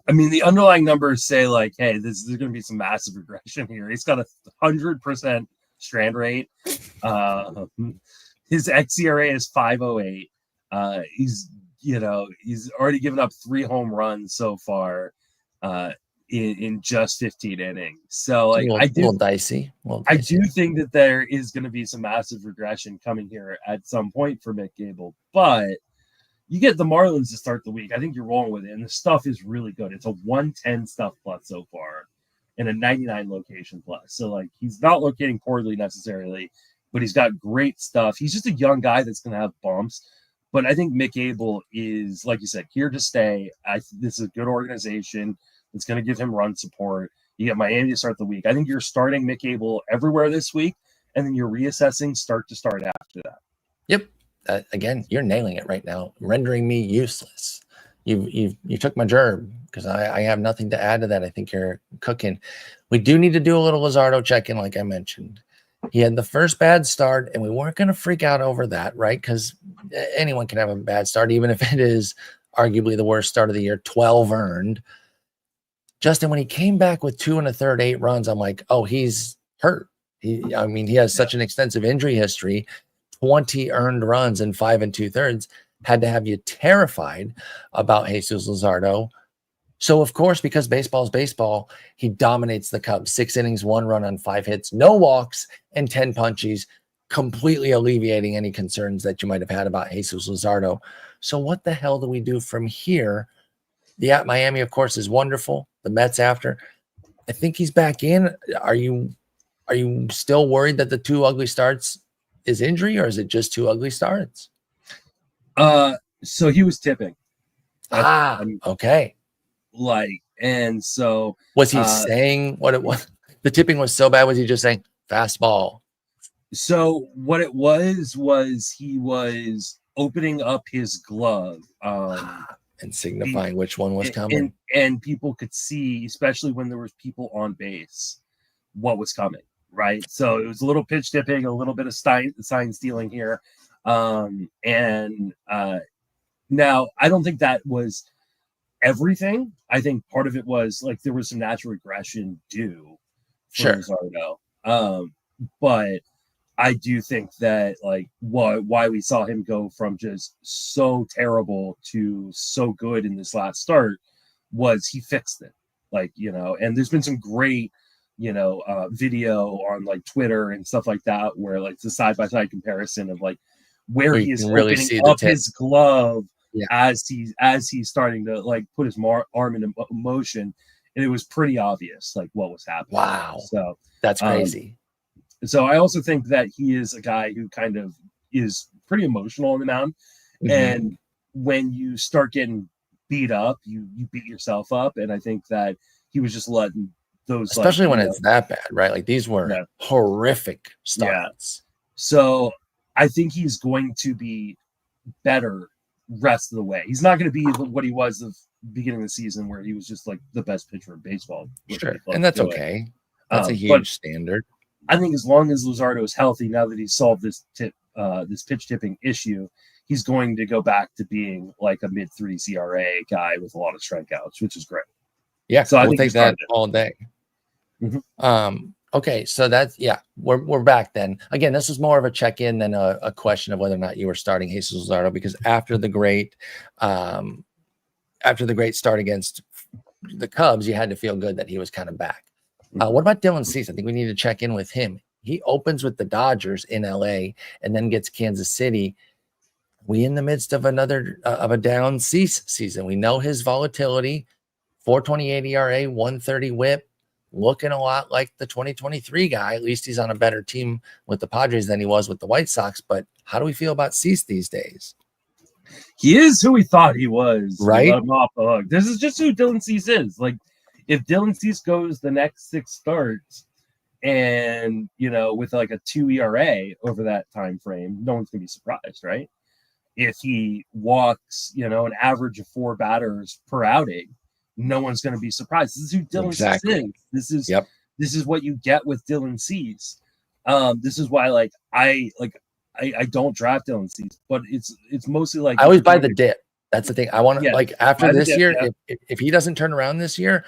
I mean, the underlying numbers say hey, there's going to be some massive regression here. He's got a 100% strand rate. His xERA is 5.08. He's already given up 3 home runs so far in just 15 innings. So a little dicey. I do think that there is going to be some massive regression coming here at some point for Mick Abel, but you get the Marlins to start the week. I think you're wrong with it, and the stuff is really good. It's a 110 stuff plus so far, and a 99 location plus. So he's not locating poorly necessarily, but he's got great stuff. He's just a young guy that's going to have bumps. But I think Mick Abel is, like you said, here to stay. This is a good organization that's going to give him run support. You get Miami to start the week. I think you're starting Mick Abel everywhere this week, and then you're reassessing start to start after that. Yep. Again, you're nailing it right now, rendering me useless. You took my gerb because I have nothing to add to that. I think you're cooking. We do need to do a little Luzardo check-in, like I mentioned. He had the first bad start, and we weren't going to freak out over that, right? Because anyone can have a bad start, even if it is arguably the worst start of the year, 12 earned. Justin, when he came back with 2 1/3, 8 runs, I'm like, oh, he's hurt. He has such an extensive injury history. 20 earned runs in 5 2/3 had to have you terrified about Jesús Luzardo. So, of course, because baseball is baseball, he dominates the Cubs. 6 innings, 1 run on 5 hits, no walks, and 10 punchies, completely alleviating any concerns that you might have had about Jesús Luzardo. So what the hell do we do from here? The at Miami, of course, is wonderful. the Mets after. I think he's back in. Are you still worried that the 2 ugly starts is injury, or is it just 2 ugly starts? So he was tipping. Okay. Like, and so was he saying what it was? The tipping was so bad. Was he just saying fastball? So what it was he was opening up his glove and signifying which one was coming. And people could see, especially when there was people on base, what was coming, right? So it was a little pitch tipping, a little bit of sign stealing here. Now I don't think that was everything. I think part of it was like there was some natural regression due for Luzardo. But I do think that like why we saw him go from just so terrible to so good in this last start was he fixed it. Like, you know, and there's been some great, you know, video on like Twitter and stuff like that, where like the side-by-side comparison of like where he is really opening up his glove as he's starting to like put his arm into motion. And it was pretty obvious like what was happening. Wow. So that's crazy. So I also think that he is a guy who kind of is pretty emotional on the mound. Mm-hmm. And when you start getting beat up, you beat yourself up. And I think that he was just letting those, especially when it's that bad, right? Like these were horrific starts. Yeah. So I think he's going to be better rest of the way. He's not going to be what he was the beginning of the season, where he was just like the best pitcher in baseball. Sure. And that's okay. That's a huge standard. I think as long as Luzardo is healthy, now that he's solved this pitch tipping issue, he's going to go back to being like a mid-3 CRA guy with a lot of strikeouts, which is great. Yeah, so we'll take that all day. Mm-hmm. Okay, so that's we're back then. Again, this was more of a check-in than a question of whether or not you were starting Jesús Luzardo, because after the great start against the Cubs, you had to feel good that he was kind of back. What about Dylan Cease? I think we need to check in with him. He opens with the Dodgers in LA and then gets Kansas City. We in the midst of another of a down Cease season. We know his volatility, 4.28 ERA, 130 WHIP, looking a lot like the 2023 guy. At least he's on a better team with the Padres than he was with the White Sox. But how do we feel about Cease these days? He is who we thought he was. Right? Let him off the hook. This is just who Dylan Cease is. Like, if Dylan Cease goes the next 6 starts and, you know, with like a 2 ERA over that time frame, no one's going to be surprised, right? If he walks, you know, an average of 4 batters per outing, no one's going to be surprised. This is who Dylan Cease is. This is what you get with Dylan Cease. This is why, like, I don't draft Dylan Cease, but it's mostly like I always buy the dip. That's the thing. I want to like after this year, if he doesn't turn around this year,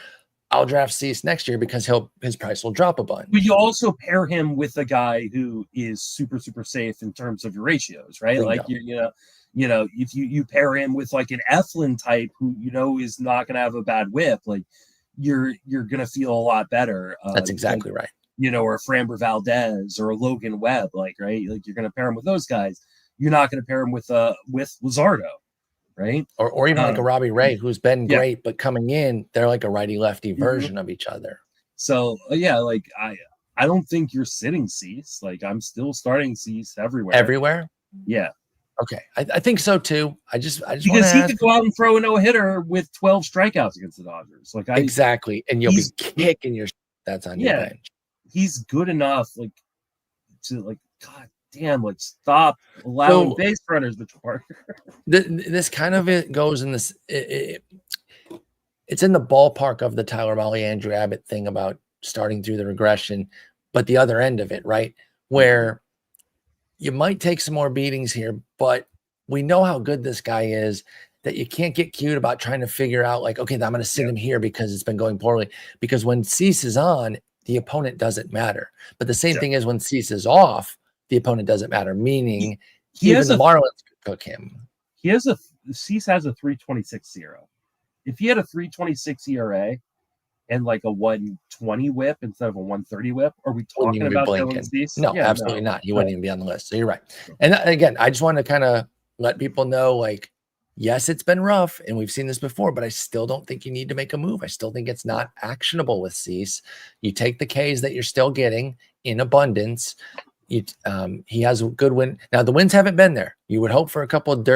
I'll draft Cease next year because his price will drop a bunch. But you also pair him with a guy who is super, super safe in terms of your ratios, right? Like you know, if you pair him with like an Eflin type who you know is not going to have a bad whip, like you're going to feel a lot better. That's exactly right. You know, or a Framber Valdez or a Logan Webb, like right, like you're going to pair him with those guys. You're not going to pair him with Luzardo. Right. Or even like a Robbie Ray, who's been great, but coming in, they're like a righty lefty version of each other. So like I don't think you're sitting Cease. Like I'm still starting Cease everywhere. Everywhere? Yeah. Okay. I think so too. I just because he could go out and throw a no-hitter with 12 strikeouts against the Dodgers. Like exactly. And you'll be kicking your that's on your bench. He's good enough like to like God damn, like stop allowing base runners, Mitchell Parker. This kind of it goes in this. It's in the ballpark of the Tyler Mahle, Andrew Abbott thing about starting through the regression, but the other end of it, right, where you might take some more beatings here, but we know how good this guy is that you can't get cute about trying to figure out like, okay, I'm going to sit him here because it's been going poorly. Because when Cease is on, the opponent doesn't matter. But the same thing is when Cease is off, the opponent doesn't matter, meaning even the Marlins could cook him. Cease has a 3.26 ERA. If he had a 3.26 ERA and like a 120 whip instead of a 130 whip, are we talking about Dylan Cease? No, absolutely not. He wouldn't even be on the list. So you're right. And again, I just want to kind of let people know, like, Yes, it's been rough, and we've seen this before, but I still don't think you need to make a move. I still think it's not actionable with Cease. You take the Ks that you're still getting in abundance. He has a good win. Now, the wins haven't been there. You would hope for a couple of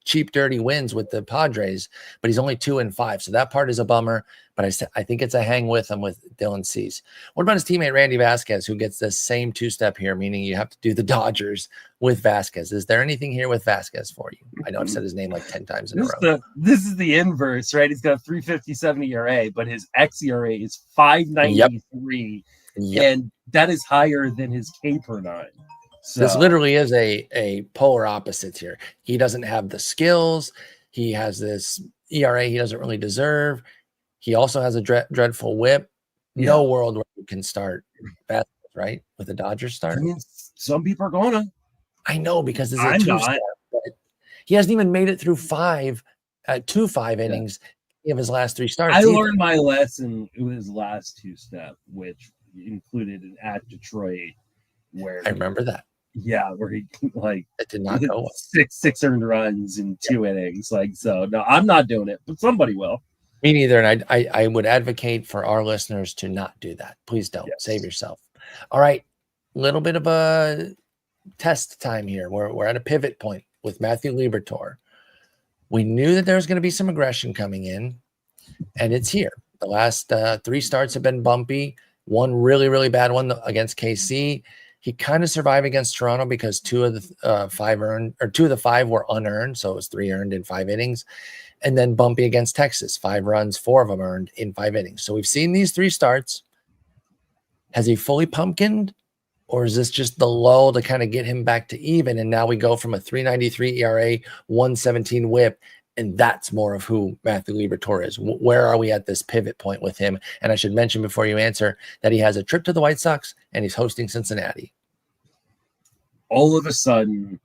cheap, dirty wins with the Padres, but he's only 2-5. So that part is a bummer, but I think it's a hang with him with Dylan Cease. What about his teammate, Randy Vásquez, who gets the same two-step here, meaning you have to do the Dodgers with Vásquez? Is there anything here with Vásquez for you? I know I've said his name like 10 times in a row. This is the inverse, right? He's got a 3.57 ERA, but his xERA is 5.93. Yep. And that is higher than his K per 9. So this literally is a polar opposite here. He doesn't have the skills. He has this ERA he doesn't really deserve. He also has a dreadful whip. Yeah. No world where you can start Vásquez, right? With a Dodgers start. I mean, some people are gonna. I know, because it's a two-step, but he hasn't even made it through 5 innings of his last 3 starts. I learned my lesson with his last 2-step, which included an at Detroit, where I remember that. Yeah, where he it did not go well. six earned runs in 2 innings. So no, I'm not doing it, but somebody will. Me neither. And I would advocate for our listeners to not do that. Please don't. Save yourself. All right, little bit of a test time here. We're at a pivot point with Matthew Liberatore. We knew that there was going to be some aggression coming in, and it's here. The last 3 starts have been bumpy. One really, really bad one against KC. He kind of survived against Toronto because 2 of the 5 were unearned. So it was 3 earned in 5 innings. And then bumpy against Texas, 5 runs, 4 of them earned in 5 innings. So we've seen these 3 starts. Has he fully pumpkined, or is this just the lull to kind of get him back to even? And now we go from a 3.93 ERA, 1.17 whip, and that's more of who Matthew Liberatore is. Where are we at this pivot point with him? And I should mention before you answer that he has a trip to the White Sox and he's hosting Cincinnati. All of a sudden,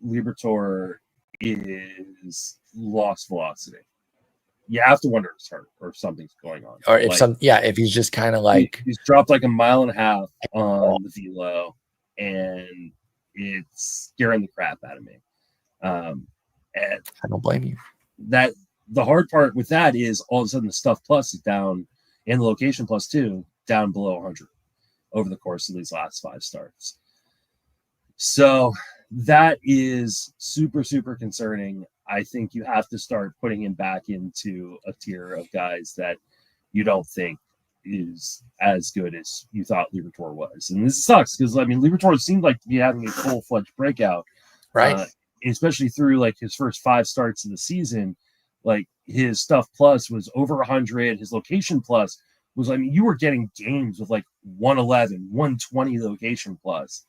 Liberatore is lost velocity. You have to wonder if it's hurt or if something's going on. Or if if he's just kind of like he's dropped like 1.5 miles on the velo, and it's scaring the crap out of me. And I don't blame you. That the hard part with that is all of a sudden the stuff plus is down, and the location plus 2 down below 100 over the course of these last 5 starts. So that is super, super concerning. I think you have to start putting him back into a tier of guys that you don't think is as good as you thought Liberatore was. And this sucks because, I mean, Liberatore seemed like to be having a full-fledged breakout. Right. Especially through like his first 5 starts of the season. Like his stuff plus was over 100. His location plus was, I mean, you were getting games with like 111, 120 location plus.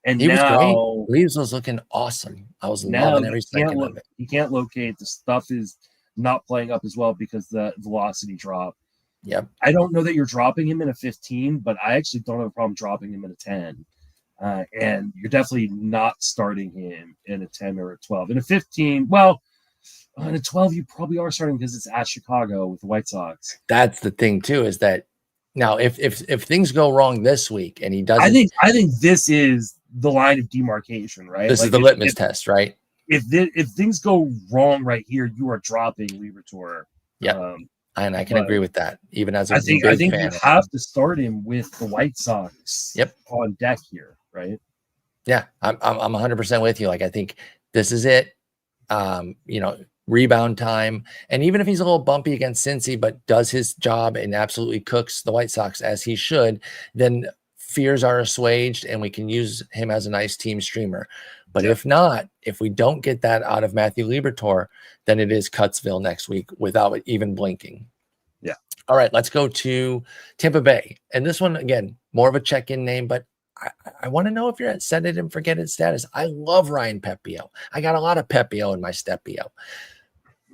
And he now, was great. Leaves was looking awesome. I was loving every second of it. He can't locate. The stuff is not playing up as well because the velocity drop. Yep. I don't know that you're dropping him in a 15, but I actually don't have a problem dropping him in a 10. And you're definitely not starting him in a 10 or a 12. In a 15, well, in a 12, you probably are starting because it's at Chicago with the White Sox. That's the thing, too, is that now if things go wrong this week and he doesn't. I think this is the line of demarcation, right? This is the litmus test, right? If things go wrong right here, you are dropping Liberatore. Yeah. And I can agree with that. Even as I think you have to start him with the White Sox on deck here, right? Yeah, I'm 100% with you. Like, I think this is it. Rebound time. And even if he's a little bumpy against Cincy, but does his job and absolutely cooks the White Sox as he should, then fears are assuaged and we can use him as a nice team streamer. But if not, if we don't get that out of Matthew Liberatore, then it is Cuttsville next week without even blinking. Yeah. All right, let's go to Tampa Bay. And this one, again, more of a check-in name, but I want to know if you're at set it and forget it status. I love Ryan Pepiot. I got a lot of Pepiot in my Stepio.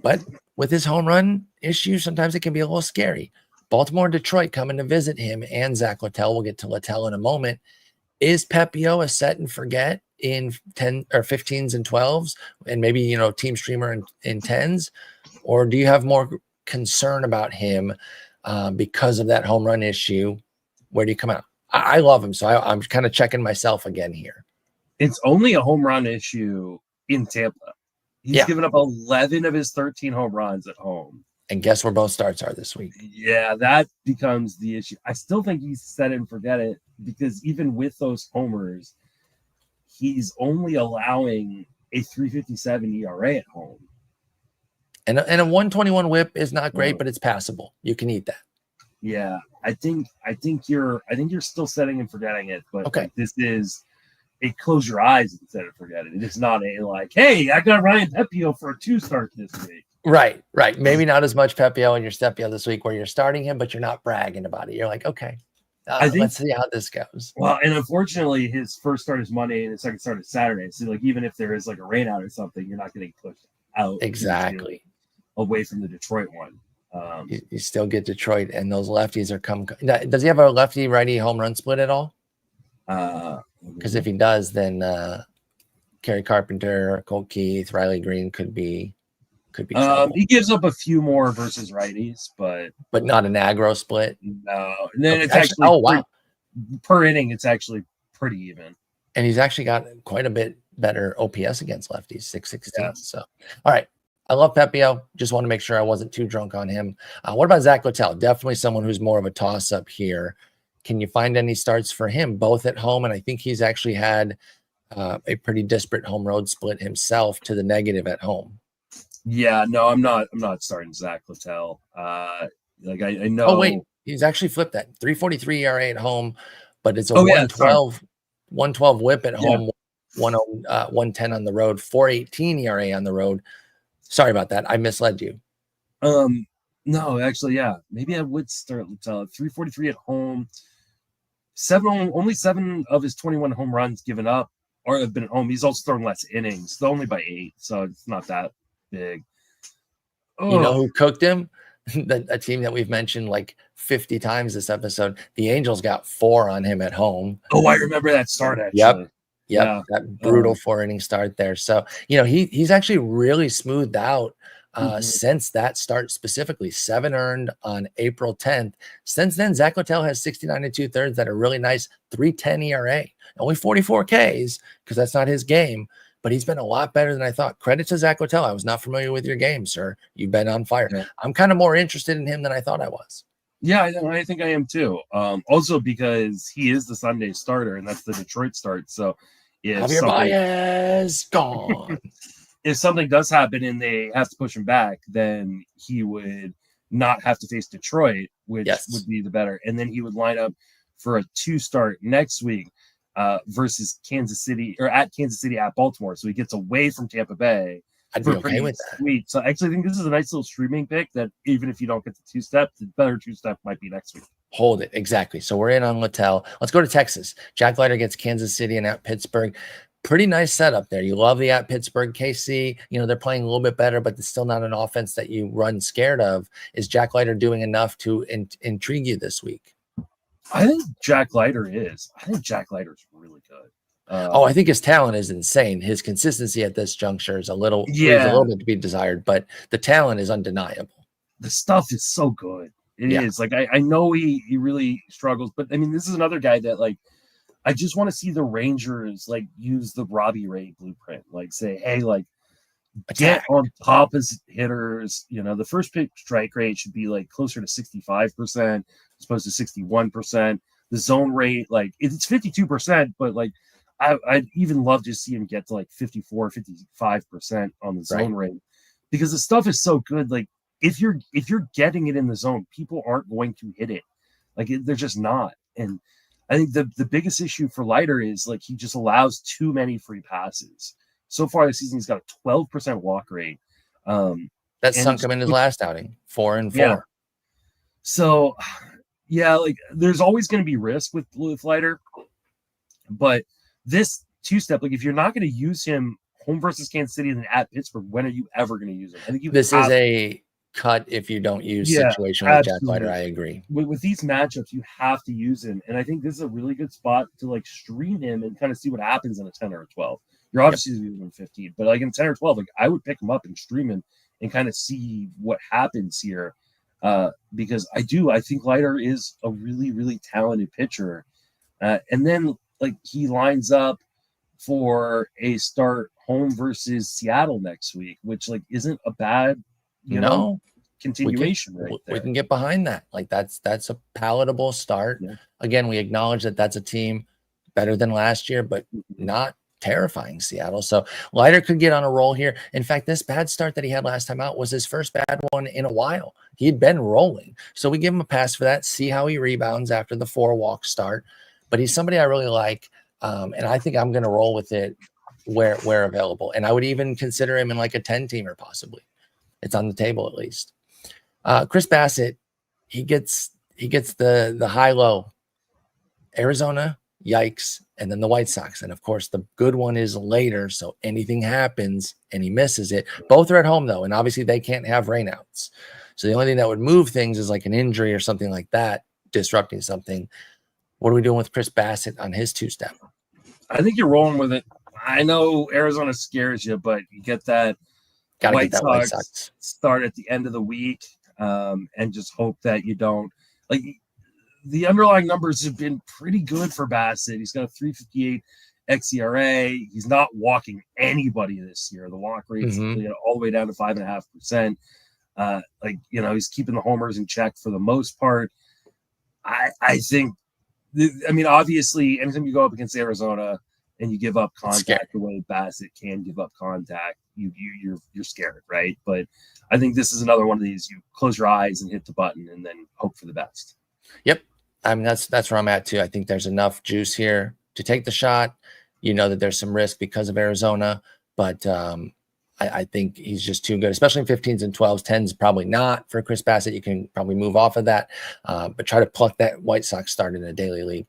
But with his home run issue, sometimes it can be a little scary. Baltimore and Detroit coming to visit him and Zach Littell. We'll get to Littell in a moment. Is Pepiot a set and forget in 10 or 15s and 12s and maybe, team streamer in 10s? Or do you have more concern about him because of that home run issue? Where do you come out? I love him. So I'm kind of checking myself again here. It's only a home run issue in Tampa. He's given up 11 of his 13 home runs at home. And guess where both starts are this week? Yeah, that becomes the issue. I still think he's set it and forget it, because even with those homers, he's only allowing a 3.57 ERA at home. And a 121 whip is not great, but it's passable. You can eat that. Yeah, I think you're still setting and forgetting it, but okay. Like, this is a close your eyes and set it and forget it. It is not a like, hey, I got Ryan Pepio for a 2-start this week. Right. Maybe not as much Pepio in your Stepio this week where you're starting him, but you're not bragging about it. You're like, okay, let's see how this goes. Well, and unfortunately, his first start is Monday and his second start is Saturday. So, like, even if there is like a rain out or something, you're not getting pushed out exactly away from the Detroit one. You still get Detroit, and those lefties are coming. Does he have a lefty righty home run split at all? Because if he does, then Kerry Carpenter, Colt Keith, Riley Green could be he gives up a few more versus righties, but not an aggro split. No, and then it's actually wow, per inning it's actually pretty even. And he's actually got quite a bit better OPS against lefties, 616. Yeah. So all right. I love Pepio. Just want to make sure I wasn't too drunk on him. What about Zach Littell? Definitely someone who's more of a toss-up here. Can you find any starts for him, both at home? And I think he's actually had a pretty disparate home road split himself to the negative at home. Yeah, no, I'm not starting Zach Littell. Like I know. Oh wait, he's actually flipped that 3.43 ERA at home, but it's a 112 whip at home, 110 on the road, 4.18 ERA on the road. Sorry about that. I misled you. No, actually, yeah. Maybe I would start Littell. 3.43 at home. Only 7 of his 21 home runs given up or have been at home. He's also thrown less innings, so only by 8, so it's not that big. You know who cooked him? A team that we've mentioned like 50 times this episode. The Angels got 4 on him at home. Oh, I remember that start, actually. Yep. Yeah, that brutal 4-inning start there. So, he's actually really smoothed out since that start specifically. 7 earned on April 10th. Since then, Zach Littell has 69 2/3 that are really nice, 3.10 ERA. Only 44 Ks because that's not his game, but he's been a lot better than I thought. Credit to Zach Littell. I was not familiar with your game, sir. You've been on fire. Yeah. I'm kind of more interested in him than I thought I was. Yeah, I think I am too. Also because he is the Sunday starter, and that's the Detroit start. So Javier Baez gone. If something does happen and they have to push him back, then he would not have to face Detroit, which would be the better. And then he would line up for a 2-start next week versus Kansas City at Baltimore. So he gets away from Tampa Bay. I'd be okay with that. Sweet. So I actually think this is a nice little streaming pick that even if you don't get the 2-step, the better 2-step might be next week. Hold it. Exactly. So we're in on Littell. Let's go to Texas. Jack Leiter gets Kansas City and at Pittsburgh. Pretty nice setup there. You love the at Pittsburgh. KC, they're playing a little bit better, but it's still not an offense that you run scared of. Is Jack Leiter doing enough to intrigue you this week? I think Jack Leiter is. I think Jack Leiter is really good. I think his talent is insane. His consistency at this juncture is a little bit to be desired, but the talent is undeniable. The stuff is so good. It is. Like, I know he really struggles, but I mean, this is another guy that, like, I just want to see the Rangers, like, use the Robbie Ray blueprint. Like, say, hey, like, get on top as hitters. The first pitch strike rate should be, like, closer to 65% as opposed to 61%. The zone rate, like, it's 52%, but, like, I'd even love to see him get to, like, 54, 55% on the zone rate because the stuff is so good. Like, if you're getting it in the zone, people aren't going to hit it. Like, they're just not. And I think the biggest issue for Leiter is, like, he just allows too many free passes. So far this season, he's got a 12% walk rate. That sunk him in his last outing, 4-4. Yeah. So, like, there's always going to be risk with Leiter, but this 2-step, like, if you're not going to use him home versus Kansas City and then at Pittsburgh, when are you ever going to use him? I think this is a cut if you don't use situation with Jack Leiter. I agree. With these matchups, you have to use him, and I think this is a really good spot to, like, stream him and kind of see what happens in a 10 or a 12. You're obviously using him 15, but, like, in 10 or 12, like, I would pick him up and stream him and kind of see what happens here, because I think Leiter is a really, really talented pitcher, and then, like, he lines up for a start home versus Seattle next week, which like isn't a bad, continuation right there. We can get behind that. Like that's a palatable start. Yeah. Again, we acknowledge that that's a team better than last year, but not terrifying Seattle. So Leiter could get on a roll here. In fact, this bad start that he had last time out was his first bad one in a while. He had been rolling. So we give him a pass for that, see how he rebounds after the 4-walk start. But he's somebody I really like. And I think I'm going to roll with it where available. And I would even consider him in like a 10-teamer possibly. It's on the table at least. Chris Bassett, he gets the high-low. Arizona, yikes, and then the White Sox. And of course, the good one is later. So anything happens and he misses it. Both are at home though, and obviously they can't have rainouts. So the only thing that would move things is like an injury or something like that, disrupting something. What are we doing with Chris Bassett on his 2-step? I think you're rolling with it. I know Arizona scares you, but you get that White Sox start at the end of the week, and just hope that you don't like. The underlying numbers have been pretty good for Bassett. He's got a 3.58 xERA. He's not walking anybody this year. The walk rate's all the way down to 5.5%. He's keeping the homers in check for the most part. I think. I mean, obviously, anytime you go up against Arizona and you give up contact the way Bassett can give up contact, you're scared, right? But I think this is another one of these. You close your eyes and hit the button, and then hope for the best. Yep, I mean that's where I'm at too. I think there's enough juice here to take the shot. You know that there's some risk because of Arizona, but I think he's just too good, especially in 15s and 12s. 10s probably not for Chris Bassett. You can probably move off of that, but try to pluck that White Sox start in a daily league.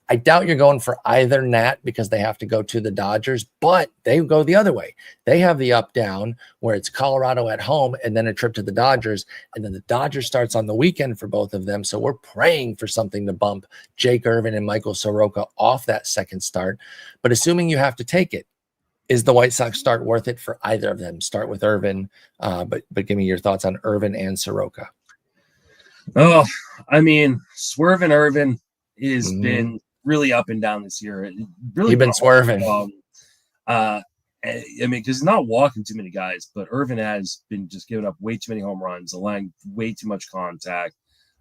I doubt you're going for either Nat because they have to go to the Dodgers, but they go the other way. They have the up-down where it's Colorado at home and then a trip to the Dodgers, and then the Dodgers starts on the weekend for both of them. So we're praying for something to bump Jake Irvin and Michael Soroka off that second start. But assuming you have to take it, is the White Sox start worth it for either of them? Start with Irvin, but give me your thoughts on Irvin and Soroka. Oh, I mean, Swervin Irvin has been really up and down this year. Really, he's been swerving. I mean, because he's not walking too many guys, but Irvin has been just giving up way too many home runs, allowing way too much contact.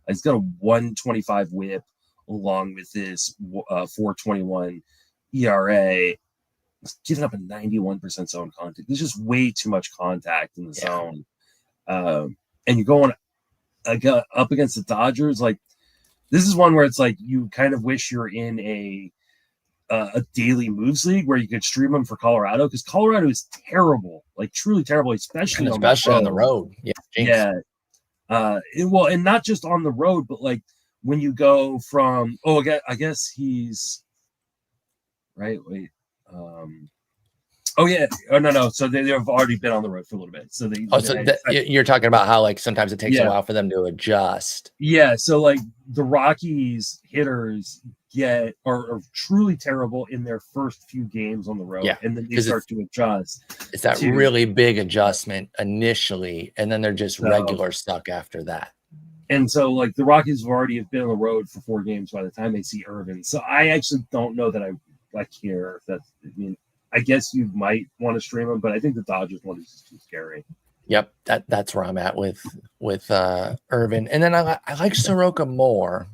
He's got a 1.25 WHIP along with his 4.21 ERA. He's giving up a 91% zone contact. There's just way too much contact in the zone. And you're going up against the Dodgers. Like, this is one where it's like you kind of wish you're in a daily moves league where you could stream them for Colorado, because Colorado is terrible, like truly terrible, especially on the road. Yeah. Well, and not just on the road, but like when you go from I guess he's right. Wait. No. So they have already been on the road for a little bit. So you're talking about how like sometimes it takes a while for them to adjust. Yeah. So like the Rockies hitters are truly terrible in their first few games on the road, and then they start to adjust. It's that really big adjustment initially, and then they're just regular stuck after that. And so like the Rockies have already been on the road for 4 games by the time they see Irvin. So I actually don't know that I care if that's. I mean, I guess you might want to stream him, but I think the Dodgers one is just too scary. Yep, that's where I'm at with Irvin, and then I like Soroka more.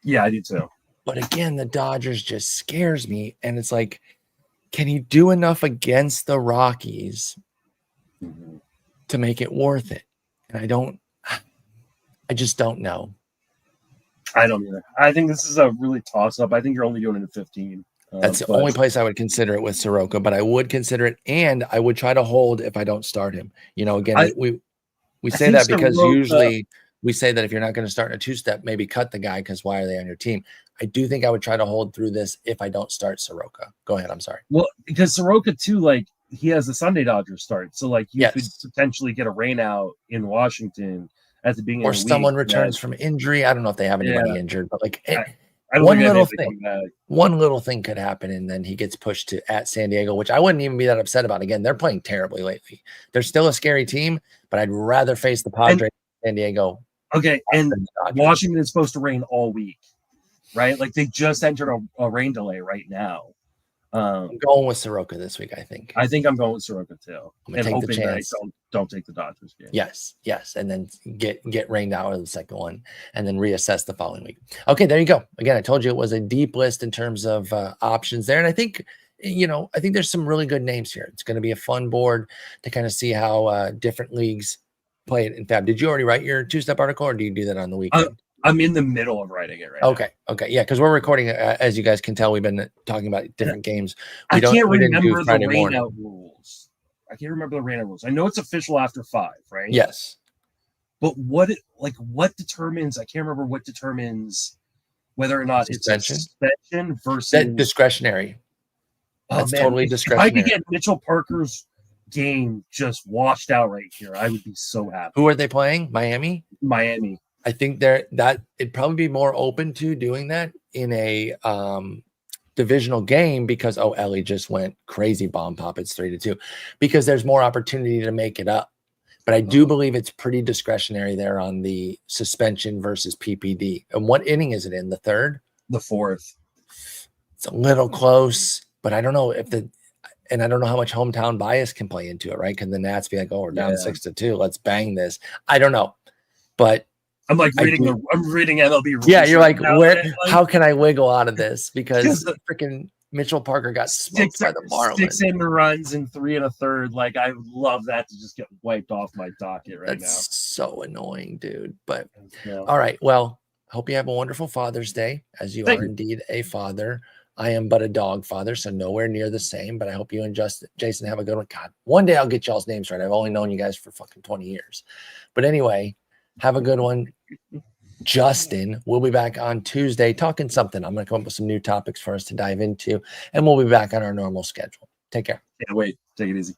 Yeah, I do too. But again, the Dodgers just scares me, and it's like, can he do enough against the Rockies to make it worth it? And I just don't know. I don't either. I think this is a really toss-up. I think you're only doing it at 15. That's the only place I would consider it with Soroka, but I would consider it, and I would try to hold if I don't start him. Again, we say that because usually we say that if you're not going to start in a 2-step, maybe cut the guy because why are they on your team? I do think I would try to hold through this if I don't start Soroka. Go ahead. I'm sorry. Well, because Soroka too, like he has the Sunday Dodgers start, so like you could potentially get a rain out in Washington at the beginning, or of the someone week, returns from injury. I don't know if they have anybody injured, but like one little thing could happen, and then he gets pushed to at San Diego, which I wouldn't even be that upset about. Again, they're playing terribly lately. They're still a scary team, but I'd rather face the Padres San Diego. Okay, and Washington is supposed to rain all week, right? Like they just entered a rain delay right now. I'm going with Soroka this week, I think. I think I'm going with Soroka too. I'm gonna take the chance. That I don't take the Dodgers game. Yes, and then get rained out of the second one, and then reassess the following week. Okay, there you go. Again, I told you it was a deep list in terms of options there, and I think there's some really good names here. It's going to be a fun board to kind of see how different leagues play it. In fact, did you already write your two-step article, or do you do that on the weekend? I'm in the middle of writing it right now. Okay, yeah, because we're recording, as you guys can tell, we've been talking about different games. I can't remember the rain-out rules. I can't remember the rain-out rules. I know it's official after 5, right? Yes. But what determines? I can't remember what determines whether or not it's a suspension versus that discretionary. That's totally discretionary. If I could get Mitchell Parker's game just washed out right here, I would be so happy. Who are they playing? Miami. I think it'd probably be more open to doing that in a divisional game because Ellie just went crazy bomb pop. It's 3-2 because there's more opportunity to make it up. But I do believe it's pretty discretionary there on the suspension versus PPD. And what inning is it in? The 3rd? The 4th. It's a little close, but I don't know and I don't know how much hometown bias can play into it, right? Can the Nats be like, we're down 6-2, let's bang this? I don't know, but I'm like I'm reading MLB. Yeah, you're like, how can I wiggle out of this? Because freaking Mitchell Parker got smoked by the Marlins. 6 in the runs and 3 1/3. Like, I would love that to just get wiped off my docket right now. That's so annoying, dude. But all right, well, hope you have a wonderful Father's Day, as you are indeed a father. I am but a dog father, so nowhere near the same. But I hope you and Jason have a good one. God, one day I'll get y'all's names right. I've only known you guys for fucking 20 years. But anyway, have a good one. Justin, we'll be back on Tuesday talking something. I'm going to come up with some new topics for us to dive into, and we'll be back on our normal schedule. Take care. Can't wait. Take it easy.